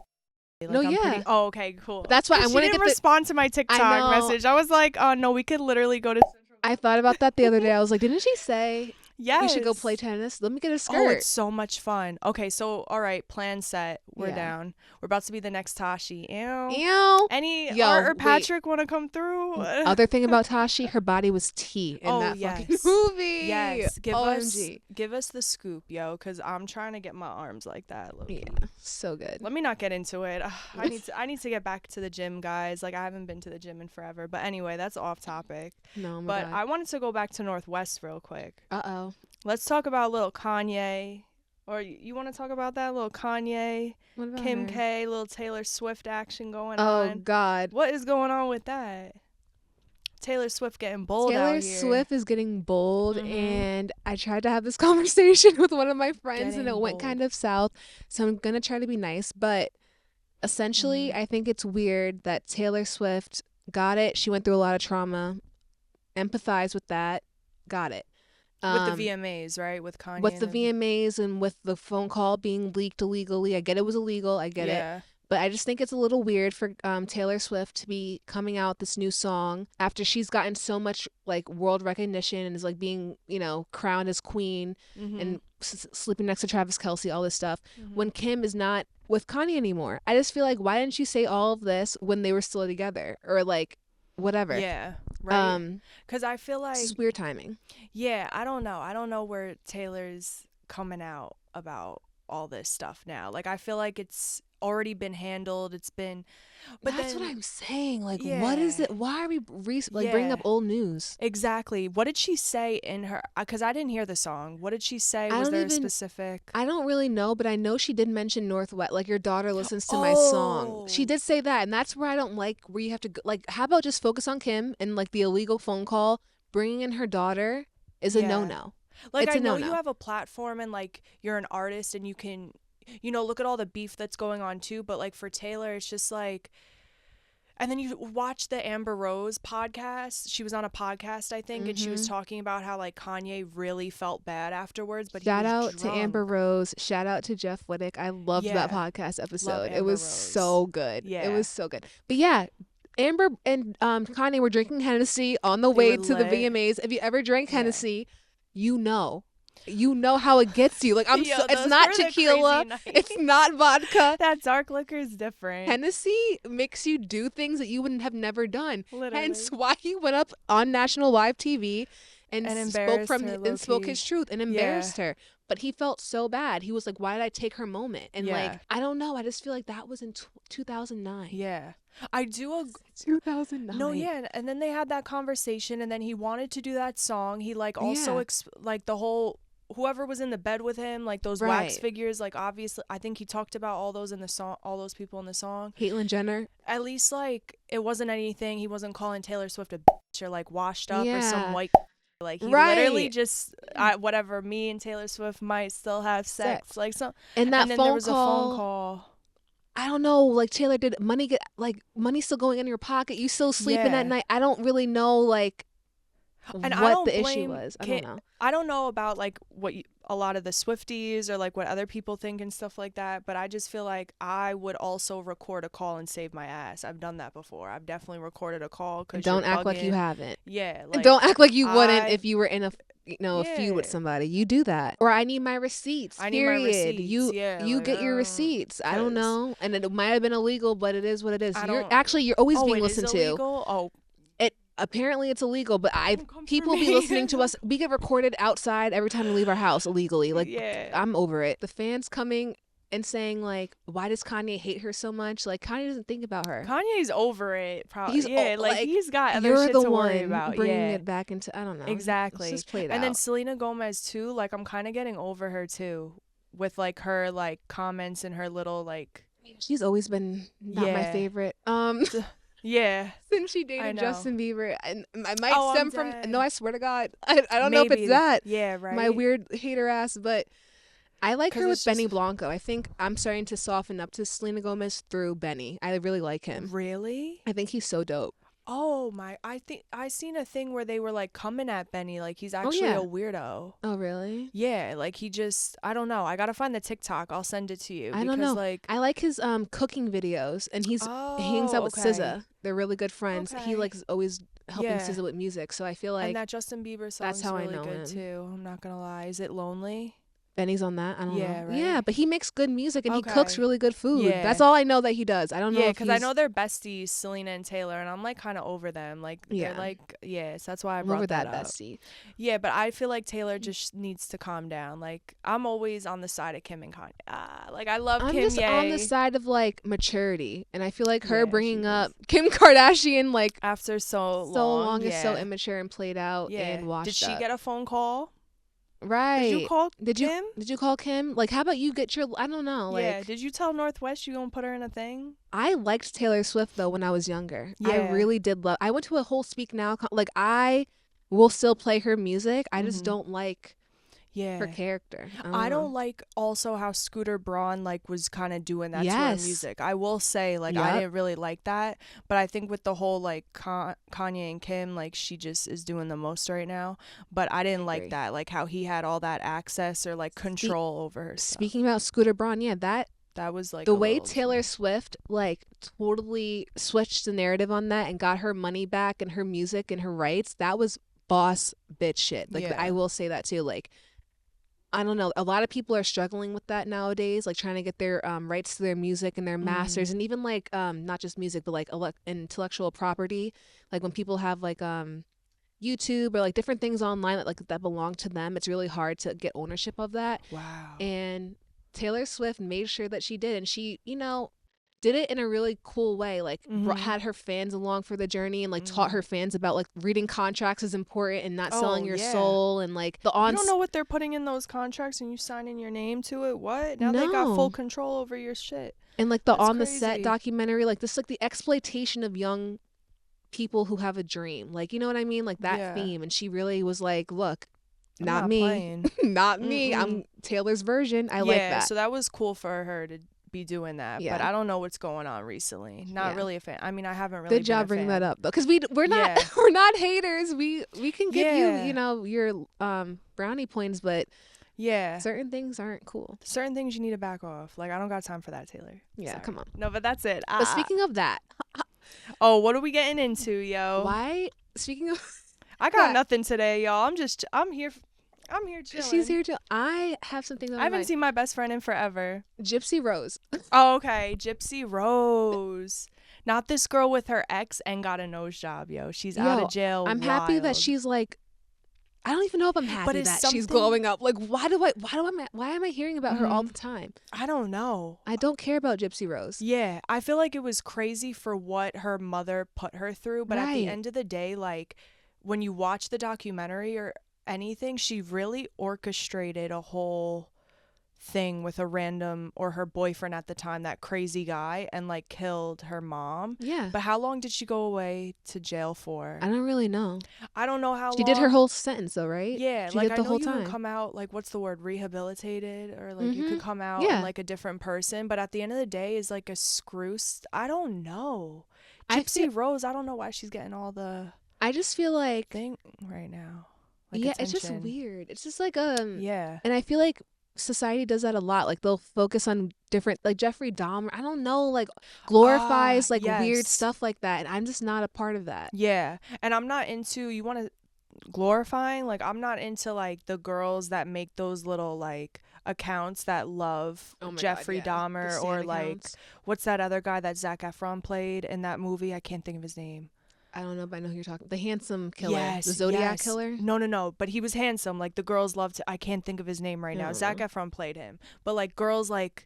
Speaker 1: okay, cool.
Speaker 2: That's why I want to get
Speaker 1: respond to my TikTok message. I was like, oh no, we could literally go to
Speaker 2: I thought about that the other day. I was like, didn't she say we should go play
Speaker 1: Yes.
Speaker 2: tennis? Let me get a skirt.
Speaker 1: Oh, it's so much fun. Okay, so all right, plan set. We're down. We're about to be the next Tashi.
Speaker 2: Ew.
Speaker 1: Any Art or Patrick want to come through?
Speaker 2: Other thing about Tashi, her body was tea in that fucking movie.
Speaker 1: Yes,
Speaker 2: OMG.
Speaker 1: give us the scoop, yo, because I'm trying to get my arms like that.
Speaker 2: Yeah, so good.
Speaker 1: Let me not get into it. I need to get back to the gym, guys. I haven't been to the gym in forever. But anyway, that's off topic.
Speaker 2: No,
Speaker 1: but I wanted to go back to Northwest real quick.
Speaker 2: Uh-oh.
Speaker 1: Let's talk about little Kanye. Or you want to talk about that little Kanye, Kim K, little Taylor Swift action going on?
Speaker 2: Oh, God.
Speaker 1: What is going on with that? Taylor Swift getting bold out here.
Speaker 2: Taylor Swift is getting bold, and I tried to have this conversation with one of my friends, and it went kind of south. So I'm going to try to be nice, but essentially, I think it's weird that Taylor Swift got it. She went through a lot of trauma, empathize with that, got it.
Speaker 1: With the VMAs, right? With Kanye.
Speaker 2: With the VMAs and with the phone call being leaked illegally. I get it was illegal. I get it. But I just think it's a little weird for Taylor Swift to be coming out this new song after she's gotten so much world recognition and is being, crowned as queen and sleeping next to Travis Kelce, all this stuff, when Kim is not with Kanye anymore. I just feel like, why didn't you say all of this when they were still together or whatever?
Speaker 1: Yeah. Right. Because I feel like
Speaker 2: this is weird timing.
Speaker 1: Yeah, I don't know. I don't know where Taylor's coming out about all this stuff now. I feel like it's already been handled. It's been, but
Speaker 2: that's what I'm saying. What is it? Why are we bringing up old news?
Speaker 1: Exactly. What did she say in her? Because I didn't hear the song. What did she say? Was there a specific?
Speaker 2: I don't really know, but I know she did mention Northwest. Your daughter listens to my song. She did say that, and that's where I don't like where you have to go. How about just focus on Kim and the illegal phone call? Bringing in her daughter is a no-no.
Speaker 1: I know you have a platform and you're an artist and you can, look at all the beef that's going on too. But for Taylor, it's just and then you watch the Amber Rose podcast. She was on a podcast, I think, and she was talking about how Kanye really felt bad afterwards. But
Speaker 2: shout out
Speaker 1: drunk.
Speaker 2: to Amber Rose. Shout out to Jeff Wittick. I loved that podcast episode. It was so good. Yeah. It was so good. But yeah. Amber and Kanye were drinking Hennessy on the way to the VMAs. If you ever drank Hennessy, you know how it gets you. It's not tequila, it's not vodka.
Speaker 1: That dark liquor is different.
Speaker 2: Hennessy makes you do things that you wouldn't have never done.
Speaker 1: Literally.
Speaker 2: Hence why he went up on national live TV and spoke his truth and embarrassed her. But he felt so bad. He was like, why did I take her moment? And I don't know. I just feel like that was in 2009.
Speaker 1: Yeah. I do
Speaker 2: 2009.
Speaker 1: No, yeah. And then they had that conversation and then he wanted to do that song. He also the whole whoever was in the bed with him, like those wax figures, like obviously I think he talked about all those in the song, all those people in the song.
Speaker 2: Caitlyn Jenner.
Speaker 1: At least like it wasn't anything. He wasn't calling Taylor Swift a bitch or like washed up or some white. Like he literally just whatever. Me and Taylor Swift might still have sex. Like so.
Speaker 2: And that
Speaker 1: and then there was a phone call.
Speaker 2: I don't know. Like Taylor, did money money still going in your pocket? You still sleeping at night? I don't really know like
Speaker 1: and
Speaker 2: what the issue was. I don't know.
Speaker 1: I don't know about like what a lot of the Swifties or like what other people think and stuff like that, but I just feel like I would also record a call and save my ass. I've done that before. I've definitely recorded a call.
Speaker 2: Don't act like you haven't.
Speaker 1: Yeah. Like,
Speaker 2: don't act like you wouldn't if you were in a a feud with somebody. You do that. Or I need my receipts.
Speaker 1: I need my receipts.
Speaker 2: You
Speaker 1: like,
Speaker 2: get your receipts. I don't know. And it might have been illegal, but it is what it is. You're always being listened to.
Speaker 1: Oh.
Speaker 2: Apparently it's illegal, but people be listening to us. We get recorded outside every time we leave our house illegally. Like, I'm over it. The fans coming and saying like, why does Kanye hate her so much? Like, Kanye doesn't think about her.
Speaker 1: Kanye's over it, probably. He's got other shit to worry about.
Speaker 2: Bringing it back into, I don't know.
Speaker 1: Exactly.
Speaker 2: It's just played
Speaker 1: and
Speaker 2: out.
Speaker 1: Then Selena Gomez too. Like, I'm kind of getting over her too, with like her like comments and her little like.
Speaker 2: She's always been not my favorite.
Speaker 1: Yeah.
Speaker 2: Since she dated Justin Bieber. And I might stem from, no, I swear to God. I don't know if it's that.
Speaker 1: Yeah, right.
Speaker 2: My weird hater ass, but I like her with Benny Blanco. I think I'm starting to soften up to Selena Gomez through Benny. I really like him.
Speaker 1: Really?
Speaker 2: I think he's so dope.
Speaker 1: Oh my, I think I seen a thing where they were like coming at Benny like he's actually a weirdo.
Speaker 2: Oh really?
Speaker 1: Yeah, like he just, I don't know. I gotta find the TikTok. I'll send it to you.
Speaker 2: I don't know. Like, I like his cooking videos, and he hangs out with SZA. They're really good friends.
Speaker 1: Okay.
Speaker 2: He likes always helping SZA with music, so I feel like
Speaker 1: and that Justin Bieber song is really good too. I'm not gonna lie. Is it Lonely?
Speaker 2: Benny's on that. I don't know.
Speaker 1: Right?
Speaker 2: Yeah, but he makes good music and he cooks really good food. Yeah. That's all I know that he does. I don't know.
Speaker 1: Yeah, because I know they're besties, Selena and Taylor, and I'm like kind of over them. Like they're like, so that's why I brought that up.
Speaker 2: Bestie.
Speaker 1: Yeah, but I feel like Taylor just needs to calm down. Like I'm always on the side of Kim and Kanye. Like I love Kim.
Speaker 2: I'm just on the side of like maturity, and I feel like her bringing up Kim Kardashian like
Speaker 1: after so long
Speaker 2: is so immature and played out and washed up.
Speaker 1: Did she get a phone call?
Speaker 2: Right.
Speaker 1: Did you call Kim?
Speaker 2: Did you call Kim? Like, how about you get your, I don't know. Like,
Speaker 1: did you tell Northwest you gonna put her in a thing?
Speaker 2: I liked Taylor Swift, though, when I was younger. Yeah. I really did love, I went to a whole Speak Now, like, I will still play her music. I just don't like her character.
Speaker 1: I don't like also how Scooter Braun like was kind of doing that to her music. I will say like I didn't really like that, but I think with the whole like Kanye and Kim, like she just is doing the most right now. But I didn't like that, like how he had all that access or like control over her stuff.
Speaker 2: Speaking about Scooter Braun, that
Speaker 1: was like
Speaker 2: the way Taylor Swift like totally switched the narrative on that and got her money back and her music and her rights. That was boss bitch shit. Like I will say that too. Like, I don't know. A lot of people are struggling with that nowadays, like trying to get their rights to their music and their masters, and even like not just music, but like intellectual property. Like when people have like YouTube or like different things online that belong to them, it's really hard to get ownership of that.
Speaker 1: Wow.
Speaker 2: And Taylor Swift made sure that she did, and she, did it in a really cool way, like had her fans along for the journey and like taught her fans about like reading contracts is important and not selling your soul, and like
Speaker 1: you don't know what they're putting in those contracts and you signing your name to it. What? Now they got full control over your shit.
Speaker 2: And like That's on crazy. The set documentary, like this, like the exploitation of young people who have a dream, like, you know what I mean, like that theme. And she really was like, look, not me not me, I'm Taylor's version. I like that.
Speaker 1: So that was cool for her to be doing that, but I don't know what's going on recently. Not really a fan. I mean, I haven't really.
Speaker 2: Good job bringing that up though, because we're not we're not haters. We can give you your brownie points, but certain things aren't cool.
Speaker 1: Certain things you need to back off. Like I don't got time for that, Taylor.
Speaker 2: Yeah, Sorry. Come on.
Speaker 1: No, but that's it.
Speaker 2: But speaking of that,
Speaker 1: what are we getting into, yo?
Speaker 2: Why? Speaking of,
Speaker 1: I got nothing today, y'all. I'm here. I'm here chilling.
Speaker 2: She's here too. I have something on
Speaker 1: I haven't seen my best friend in forever.
Speaker 2: Gypsy Rose.
Speaker 1: Oh, okay. Gypsy Rose. Not this girl with her ex and got a nose job, yo. She's out of jail.
Speaker 2: I'm happy that she's like, I don't even know if I'm happy that she's glowing up. Like, why am I hearing about her all the time?
Speaker 1: I don't know.
Speaker 2: I don't care about Gypsy Rose.
Speaker 1: Yeah. I feel like it was crazy for what her mother put her through. But at the end of the day, like, when you watch the documentary anything, she really orchestrated a whole thing with a random, or her boyfriend at the time, that crazy guy, and like killed her mom.
Speaker 2: Yeah.
Speaker 1: But how long did she go away to jail for?
Speaker 2: I don't really know.
Speaker 1: I don't know how long.
Speaker 2: She did her whole sentence though, right?
Speaker 1: Yeah,
Speaker 2: she
Speaker 1: like
Speaker 2: did
Speaker 1: I
Speaker 2: the
Speaker 1: know
Speaker 2: whole
Speaker 1: you
Speaker 2: time.
Speaker 1: can come out, like, what's the word, rehabilitated, or like you could come out
Speaker 2: Yeah.
Speaker 1: and like a different person, but at the end of the day is like a I don't know. Gypsy Rose, I don't know why she's getting all the
Speaker 2: I just feel like
Speaker 1: thing right now. Like,
Speaker 2: yeah,
Speaker 1: attention.
Speaker 2: it's just weird. It's just like
Speaker 1: yeah.
Speaker 2: And I feel like society does that a lot. Like they'll focus on different, like Jeffrey Dahmer, I don't know, like glorifies like weird
Speaker 1: yes.
Speaker 2: stuff like that, and I'm just not a part of that.
Speaker 1: Yeah, and I'm not into, you want to glorifying, like I'm not into like the girls that make those little like accounts that love Jeffrey Dahmer, or like what's that other guy that Zac Efron played in that movie? I can't think of his name.
Speaker 2: I don't know, but I know who you're talking. The handsome killer,
Speaker 1: yes,
Speaker 2: the Zodiac
Speaker 1: yes.
Speaker 2: killer.
Speaker 1: No, but he was handsome. Like the girls loved. I can't think of his name right now. Zac Efron played him, but like girls like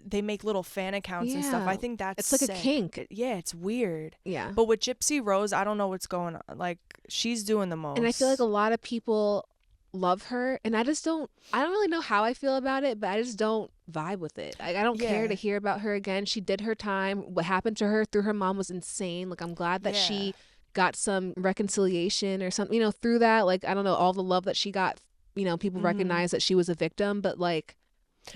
Speaker 1: they make little fan accounts and stuff. I think that's
Speaker 2: it's like
Speaker 1: sick.
Speaker 2: a kink.
Speaker 1: Yeah, it's weird.
Speaker 2: Yeah,
Speaker 1: but with Gypsy Rose, I don't know what's going on. Like she's doing the most,
Speaker 2: and I feel like a lot of people love her, and I don't really know how I feel about it, but I just don't vibe with it. Like I don't care to hear about her again. She did her time. What happened to her through her mom was insane. Like I'm glad that she got some reconciliation or something, through that. Like I don't know, all the love that she got, people recognize that she was a victim, but like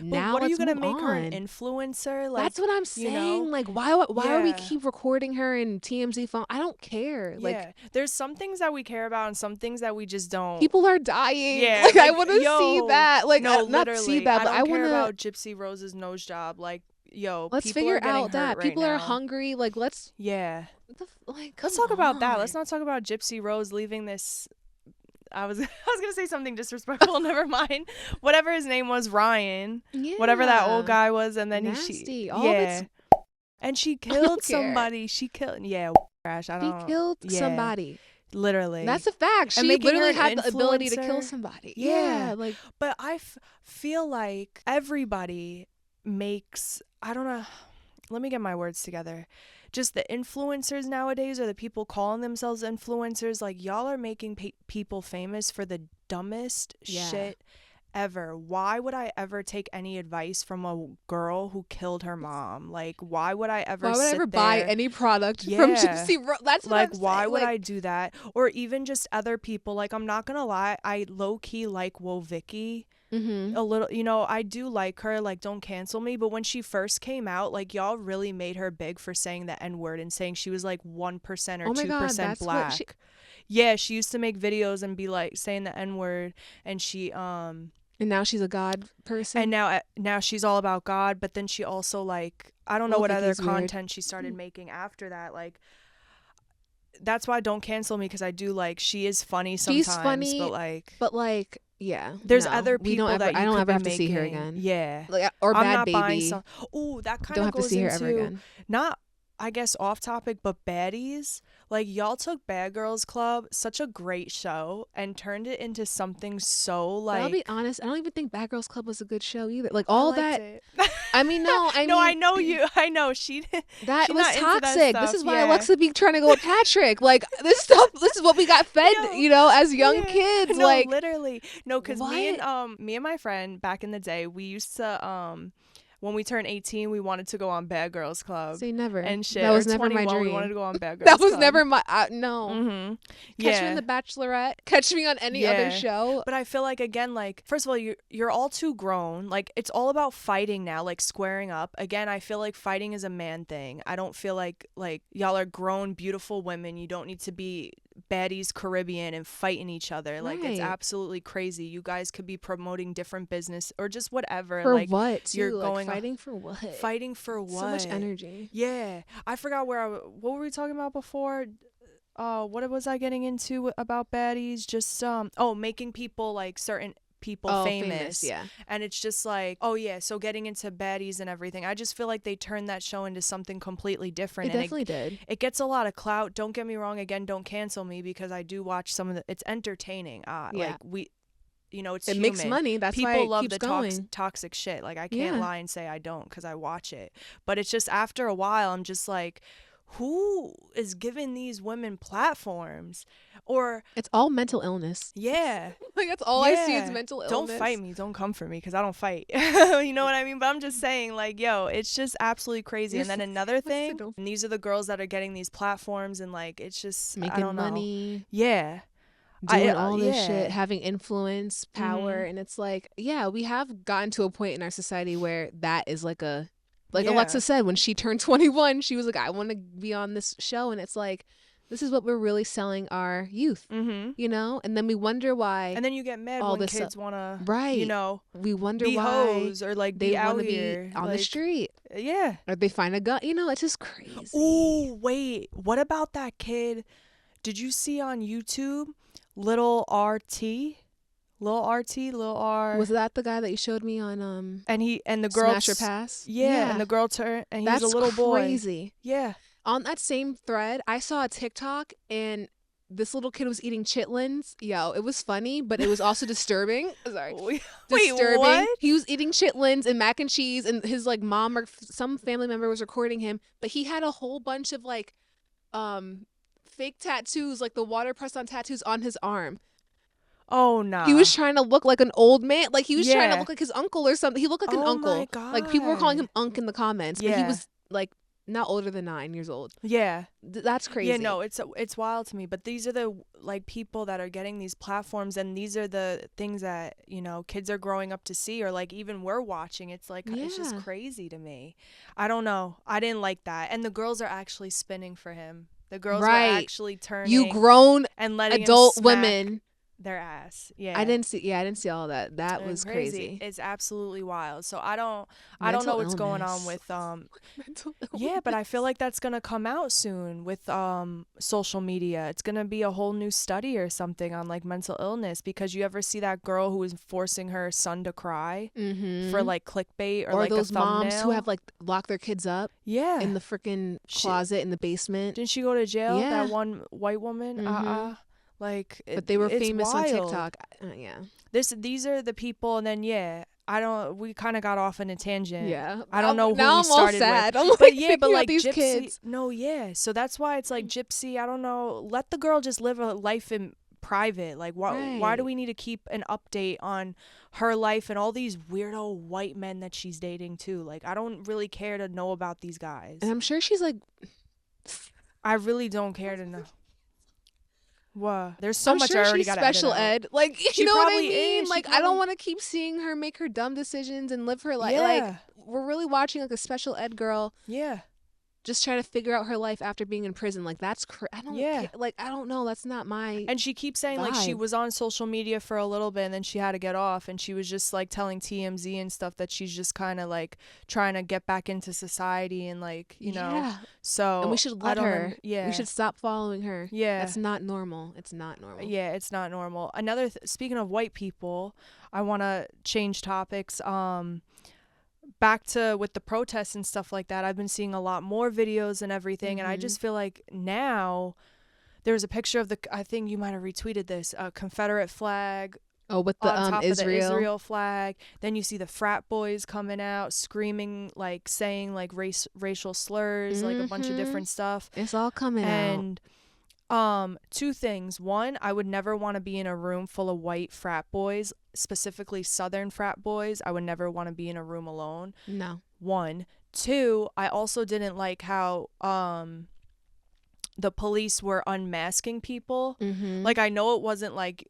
Speaker 2: now
Speaker 1: what are you gonna make
Speaker 2: on.
Speaker 1: her an influencer? Like
Speaker 2: that's what I'm saying. Like why are we keep recording her in TMZ phone? I don't care. Like
Speaker 1: there's some things that we care about and some things that we just don't.
Speaker 2: People are dying.
Speaker 1: Yeah,
Speaker 2: like I want to see that. Like
Speaker 1: no,
Speaker 2: not see that, but
Speaker 1: I don't care about Gypsy Rose's nose job. Like
Speaker 2: let's figure out that people are
Speaker 1: now.
Speaker 2: hungry. Like let's
Speaker 1: let's talk about that. Let's not talk about Gypsy Rose leaving this. I was gonna say something disrespectful. Never mind. Whatever his name was, Ryan. Yeah. Whatever that old guy was, and then
Speaker 2: nasty.
Speaker 1: And she killed somebody. She killed. Yeah, crash.
Speaker 2: She killed somebody.
Speaker 1: Literally.
Speaker 2: That's a fact. She literally had the ability to kill somebody.
Speaker 1: Yeah. Like, but I feel like everybody makes. I don't know. Let me get my words together. Just the influencers nowadays, or the people calling themselves influencers, like y'all are making people famous for the dumbest shit ever. Why would I ever take any advice from a girl who killed her mom? Like, why would I ever
Speaker 2: buy any product from Gypsy Rose? That's what
Speaker 1: like,
Speaker 2: I'm
Speaker 1: why
Speaker 2: saying.
Speaker 1: would I do that? Or even just other people. Like, I'm not gonna lie, I low-key like Vicky. A little, I do like her. Like, don't cancel me. But when she first came out, like, y'all really made her big for saying the N-word and saying she was like 1% or 2% black. Yeah, she used to make videos and be like saying the N-word, and she and
Speaker 2: now she's a God person.
Speaker 1: And now she's all about God. But then she also, like, I don't know what other content she started making after that. Like, that's why don't cancel me, because I do like, she is funny sometimes. She's funny,
Speaker 2: but like. Yeah,
Speaker 1: there's other people that
Speaker 2: I don't ever have
Speaker 1: to
Speaker 2: see her again.
Speaker 1: Yeah,
Speaker 2: like, or
Speaker 1: I'm
Speaker 2: Bad
Speaker 1: not
Speaker 2: Baby.
Speaker 1: Ooh, that kind of
Speaker 2: don't have to see her ever again.
Speaker 1: Not, I guess, off topic, but baddies. Like, y'all took Bad Girls Club, such a great show, and turned it into something so, like...
Speaker 2: But I'll be honest, I don't even think Bad Girls Club was a good show either. Like, all that... I mean,
Speaker 1: I know you. I know.
Speaker 2: That was toxic. This is why Alexa be trying to go with Patrick. Like, this is what we got fed, as young kids.
Speaker 1: No,
Speaker 2: like,
Speaker 1: literally. No, because me and my friend, back in the day, we used to... when we turned 18, we wanted to go on Bad Girls Club.
Speaker 2: See, never.
Speaker 1: And shit.
Speaker 2: That was never my dream.
Speaker 1: We wanted to go on Bad Girls Club.
Speaker 2: That was never my... no.
Speaker 1: Mm-hmm.
Speaker 2: Catch me in The Bachelorette. Catch me on any other show.
Speaker 1: But I feel like, again, like, first of all, you're all too grown. Like, it's all about fighting now, like, squaring up. Again, I feel like fighting is a man thing. I don't feel like y'all are grown, beautiful women. You don't need to be baddies Caribbean and fighting each other. Like, it's absolutely crazy. You guys could be promoting different business or just whatever.
Speaker 2: For
Speaker 1: like,
Speaker 2: what, too?
Speaker 1: You're
Speaker 2: going fighting for what?
Speaker 1: Fighting for what?
Speaker 2: So much energy.
Speaker 1: Yeah. I forgot what were we talking about before? What was I getting into about baddies? Just making people, like, certain people famous.
Speaker 2: Yeah.
Speaker 1: And it's just like, so getting into baddies and everything. I just feel like they turned that show into something completely different.
Speaker 2: It definitely did.
Speaker 1: It gets a lot of clout. Don't get me wrong. Again, don't cancel me, because I do watch some of it's entertaining. Like, it's
Speaker 2: it
Speaker 1: human.
Speaker 2: Makes money. That's
Speaker 1: people
Speaker 2: why it
Speaker 1: love
Speaker 2: keeps
Speaker 1: the
Speaker 2: going.
Speaker 1: toxic shit. Like, I can't lie and say I don't, because I watch it. But it's just, after a while, I'm just like, who is giving these women platforms? Or
Speaker 2: it's all mental illness.
Speaker 1: Yeah.
Speaker 2: Like that's all I see is mental illness.
Speaker 1: Don't fight me. Don't come for me because I don't fight. You know what I mean? But I'm just saying, like, yo, it's just absolutely crazy. And then another thing, and these are the girls that are getting these platforms and, like, it's just,
Speaker 2: making
Speaker 1: I don't know.
Speaker 2: money.
Speaker 1: Yeah.
Speaker 2: Doing all this shit, having influence, power. And it's like, yeah, we have gotten to a point in our society where that is like a, like Alexa said, when she turned 21, she was like, I want to be on this show. And it's like, this is what we're really selling our youth, you know? And then we wonder why.
Speaker 1: And then you get mad when kids want to, you know,
Speaker 2: we wonder
Speaker 1: be
Speaker 2: why
Speaker 1: hoes or like
Speaker 2: they
Speaker 1: want
Speaker 2: to
Speaker 1: be
Speaker 2: on the street.
Speaker 1: Yeah.
Speaker 2: Or they find a gun. You know, it's just crazy.
Speaker 1: Oh, wait. What about that kid? Did you see on YouTube, Lil RT? Lil R.
Speaker 2: Was that the guy that you showed me on
Speaker 1: and the girl
Speaker 2: Smash or Pass?
Speaker 1: Yeah, and the girl turned and he was a little boy.
Speaker 2: That's crazy.
Speaker 1: Yeah.
Speaker 2: On that same thread, I saw a TikTok and this little kid was eating chitlins. Yo, it was funny, but it was also disturbing. Sorry.
Speaker 1: Wait,
Speaker 2: disturbing.
Speaker 1: What?
Speaker 2: He was eating chitlins and mac and cheese and his like mom or some family member was recording him, but he had a whole bunch of like fake tattoos, like the water pressed on tattoos on his arm.
Speaker 1: Oh no.
Speaker 2: He was trying to look like an old man. Like he was trying to look like his uncle or something. He looked like an uncle.
Speaker 1: My God.
Speaker 2: Like people were calling him Unc in the comments, but he was like not older than 9 years old.
Speaker 1: Yeah.
Speaker 2: That's crazy.
Speaker 1: Yeah, no, it's wild to me. But these are the like people that are getting these platforms, and these are the things that, you know, kids are growing up to see, or like even we're watching. It's like it's just crazy to me. I don't know. I didn't like that. And the girls are actually spinning for him. The girls are actually turning.
Speaker 2: You grown
Speaker 1: and letting
Speaker 2: adult
Speaker 1: him
Speaker 2: women.
Speaker 1: Their ass. Yeah.
Speaker 2: I didn't see all that. That was crazy.
Speaker 1: It's absolutely wild. So I don't know what's going on with yeah, but I feel like that's going to come out soon with social media. It's going to be a whole new study or something on like mental illness, because you ever see that girl who was forcing her son to cry for like clickbait or like
Speaker 2: those
Speaker 1: a thumbnail?
Speaker 2: moms who have like locked their kids up in the freaking closet in the basement.
Speaker 1: Didn't she go to jail? That one white woman? Like,
Speaker 2: but they were famous
Speaker 1: wild.
Speaker 2: on TikTok.
Speaker 1: These are the people, and then we kind of got off on a tangent.
Speaker 2: Yeah,
Speaker 1: I don't know who
Speaker 2: now
Speaker 1: we
Speaker 2: I'm
Speaker 1: started
Speaker 2: all sad.
Speaker 1: with.
Speaker 2: I'm like,
Speaker 1: but like
Speaker 2: these
Speaker 1: Gypsy,
Speaker 2: kids.
Speaker 1: No, yeah. So that's why it's like Gypsy. I don't know. Let the girl just live a life in private. Like, why do we need to keep an update on her life and all these weirdo white men that she's dating too? Like, I don't really care to know about these guys.
Speaker 2: And I'm sure she's like,
Speaker 1: I really don't care to know. What? There's so much I already got
Speaker 2: special ed. Like, you know what I mean?
Speaker 1: Is.
Speaker 2: Like, I don't want to keep seeing her make her dumb decisions and live her life. Like, we're really watching like a special ed girl.
Speaker 1: Yeah.
Speaker 2: Just trying to figure out her life after being in prison. Like, that's I don't know. That's not my
Speaker 1: And she keeps saying like she was on social media for a little bit and then she had to get off, and she was just like telling TMZ and stuff that she's just kind of like trying to get back into society and like, you know. So
Speaker 2: and we should let her.
Speaker 1: Yeah.
Speaker 2: We should stop following her.
Speaker 1: Yeah.
Speaker 2: That's not normal. It's not normal.
Speaker 1: Yeah, it's not normal. Another speaking of white people, I want to change topics. Back to with the protests and stuff like that, I've been seeing a lot more videos and everything, and I just feel like now there's a picture of I think you might have retweeted this, Confederate flag.
Speaker 2: Oh, with the
Speaker 1: on top
Speaker 2: Israel.
Speaker 1: of the Israel flag. Then you see the frat boys coming out screaming, like saying like racial slurs, like a bunch of different stuff.
Speaker 2: It's all coming out.
Speaker 1: And two things. One, I would never want to be in a room full of white frat boys, specifically Southern frat boys. I would never want to be in a room alone.
Speaker 2: No.
Speaker 1: One. Two, I also didn't like how the police were unmasking people. Like, I know it wasn't like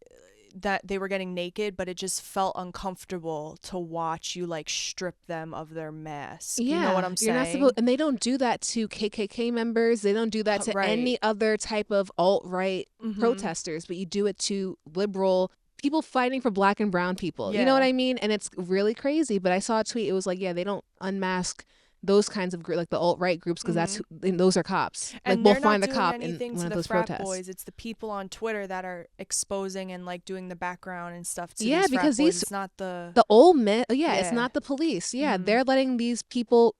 Speaker 1: that they were getting naked, but it just felt uncomfortable to watch you like strip them of their mask. You know what I'm saying?
Speaker 2: You're not supposed, and they don't do that to KKK members. They don't do that to any other type of alt-right protesters, but you do it to liberal people fighting for black and brown people. You know what I mean? And it's really crazy. But I saw a tweet. It was like, they don't unmask those kinds of like the alt-right groups, because that's those are cops.
Speaker 1: And
Speaker 2: like we'll find a cop in one of those protests.
Speaker 1: Boys. It's the people on Twitter that are exposing and like doing the background and stuff to
Speaker 2: these because
Speaker 1: frat boys.
Speaker 2: These
Speaker 1: it's not the
Speaker 2: old men. It's not the police. They're letting these people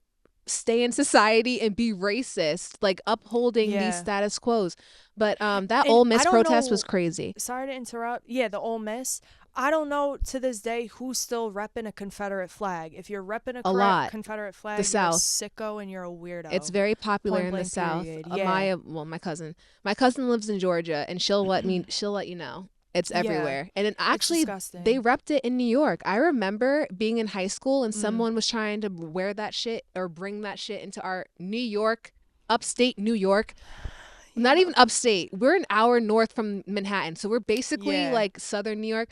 Speaker 2: stay in society and be racist, like upholding these status quos. But that Ole Miss protest was crazy.
Speaker 1: Sorry to interrupt. Yeah, the Ole Miss. I don't know to this day who's still repping a Confederate flag. If you're repping
Speaker 2: a lot.
Speaker 1: Confederate flag,
Speaker 2: the
Speaker 1: you're
Speaker 2: South.
Speaker 1: a sicko and you're a weirdo.
Speaker 2: It's very popular
Speaker 1: Point
Speaker 2: in the
Speaker 1: blank
Speaker 2: South.
Speaker 1: period. Yeah.
Speaker 2: My cousin lives in Georgia, and she'll let you know. It's everywhere. And it actually, they repped it in New York. I remember being in high school and someone was trying to wear that shit or bring that shit into our New York, upstate New York. Yeah. Not even upstate. We're an hour north from Manhattan. So we're basically like southern New York.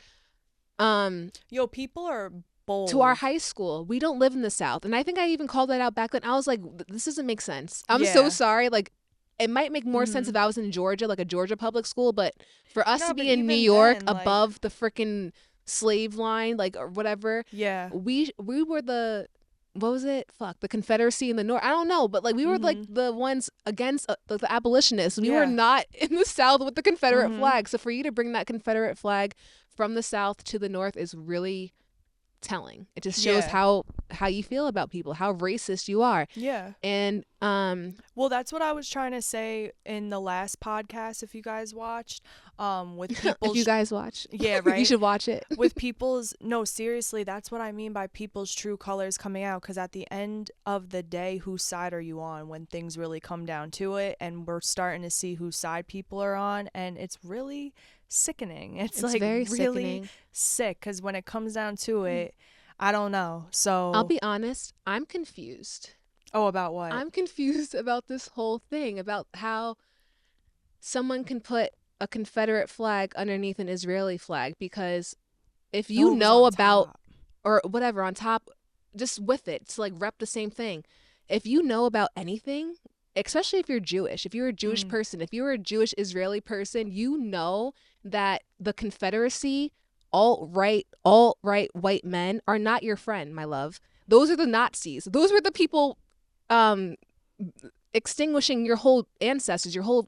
Speaker 1: Yo, people are bold.
Speaker 2: To our high school. We don't live in the South. And I think I even called that out back then. I was like, this doesn't make sense. I'm so sorry. Like, it might make more sense if I was in Georgia, like a Georgia public school, but for us to be in New York, then, above the freaking slave line, like, or whatever, we were the, what was it? The Confederacy in the North. I don't know, but like we were like the ones against the abolitionists. We were not in the South with the Confederate flag. So for you to bring that Confederate flag from the South to the North is really telling. It just shows how you feel about people, how racist you are.
Speaker 1: Yeah.
Speaker 2: And
Speaker 1: well, that's what I was trying to say in the last podcast, if you guys watched, with people.
Speaker 2: If you guys watch,
Speaker 1: right,
Speaker 2: you should watch it.
Speaker 1: With people's, no, seriously, that's what I mean by people's true colors coming out, because at the end of the day, whose side are you on when things really come down to it? And we're starting to see whose side people are on, and it's really sickening. It's like
Speaker 2: very
Speaker 1: really
Speaker 2: sickening.
Speaker 1: Sick, because when it comes down to it, I don't know. So
Speaker 2: I'll be honest, I'm confused.
Speaker 1: Oh, about what?
Speaker 2: I'm confused about this whole thing, about how someone can put a Confederate flag underneath an Israeli flag, because if you know about top. Or whatever on top, just with it, it's like rep the same thing. If you know about anything, especially if you're Jewish, if you're a Jewish person, if you're a Jewish Israeli person, you know that the Confederacy, alt-right white men are not your friend, my love. Those are the Nazis. Those were the people extinguishing your whole ancestors, your whole,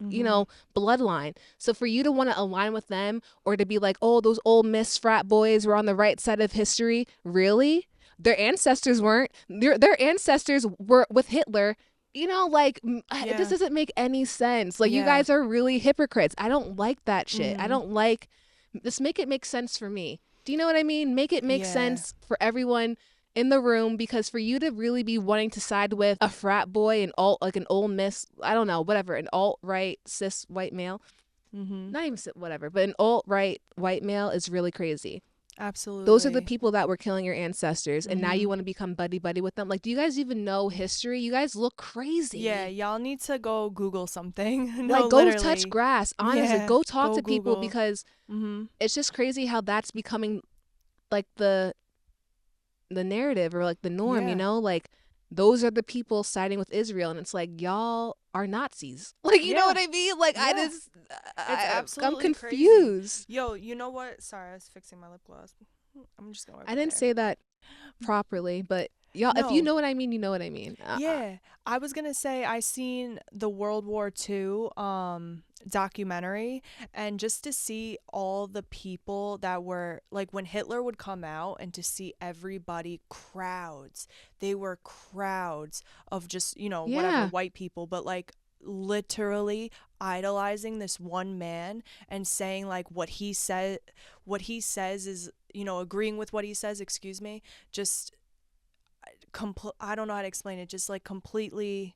Speaker 2: bloodline. So for you to want to align with them, or to be like, oh, those old Miss frat boys were on the right side of history, really? Their ancestors weren't. Their ancestors were with Hitler. This doesn't make any sense. Like, you guys are really hypocrites. I don't like that shit. I don't like, just make it make sense for me. Do you know what I mean? Make it make sense for everyone in the room, because for you to really be wanting to side with a frat boy and an old Miss, I don't know, whatever, an alt-right cis white male, not even whatever, but an alt-right white male is really crazy.
Speaker 1: Absolutely.
Speaker 2: Those are the people that were killing your ancestors, and now you want to become buddy-buddy with them. Like, do you guys even know history? You guys look crazy.
Speaker 1: Yeah, y'all need to go Google something.
Speaker 2: No, like, go touch grass. Honestly, go talk to people, because it's just crazy how that's becoming, like, the narrative, or like the norm, like, those are the people siding with Israel, and it's like, y'all are Nazis. Like, you know what I mean? Like, I'm confused.
Speaker 1: Crazy. Yo, you know what? Sorry, I was fixing my lip gloss. I'm just going.
Speaker 2: I didn't say that properly, but y'all, if you know what I mean, you know what I mean.
Speaker 1: Yeah, I was gonna say I seen the World War II documentary, and just to see all the people that were, like, when Hitler would come out, and to see everybody, they were crowds of just, whatever, white people, but like literally idolizing this one man, and saying like what he says is, agreeing with what he says, just I don't know how to explain it, just like completely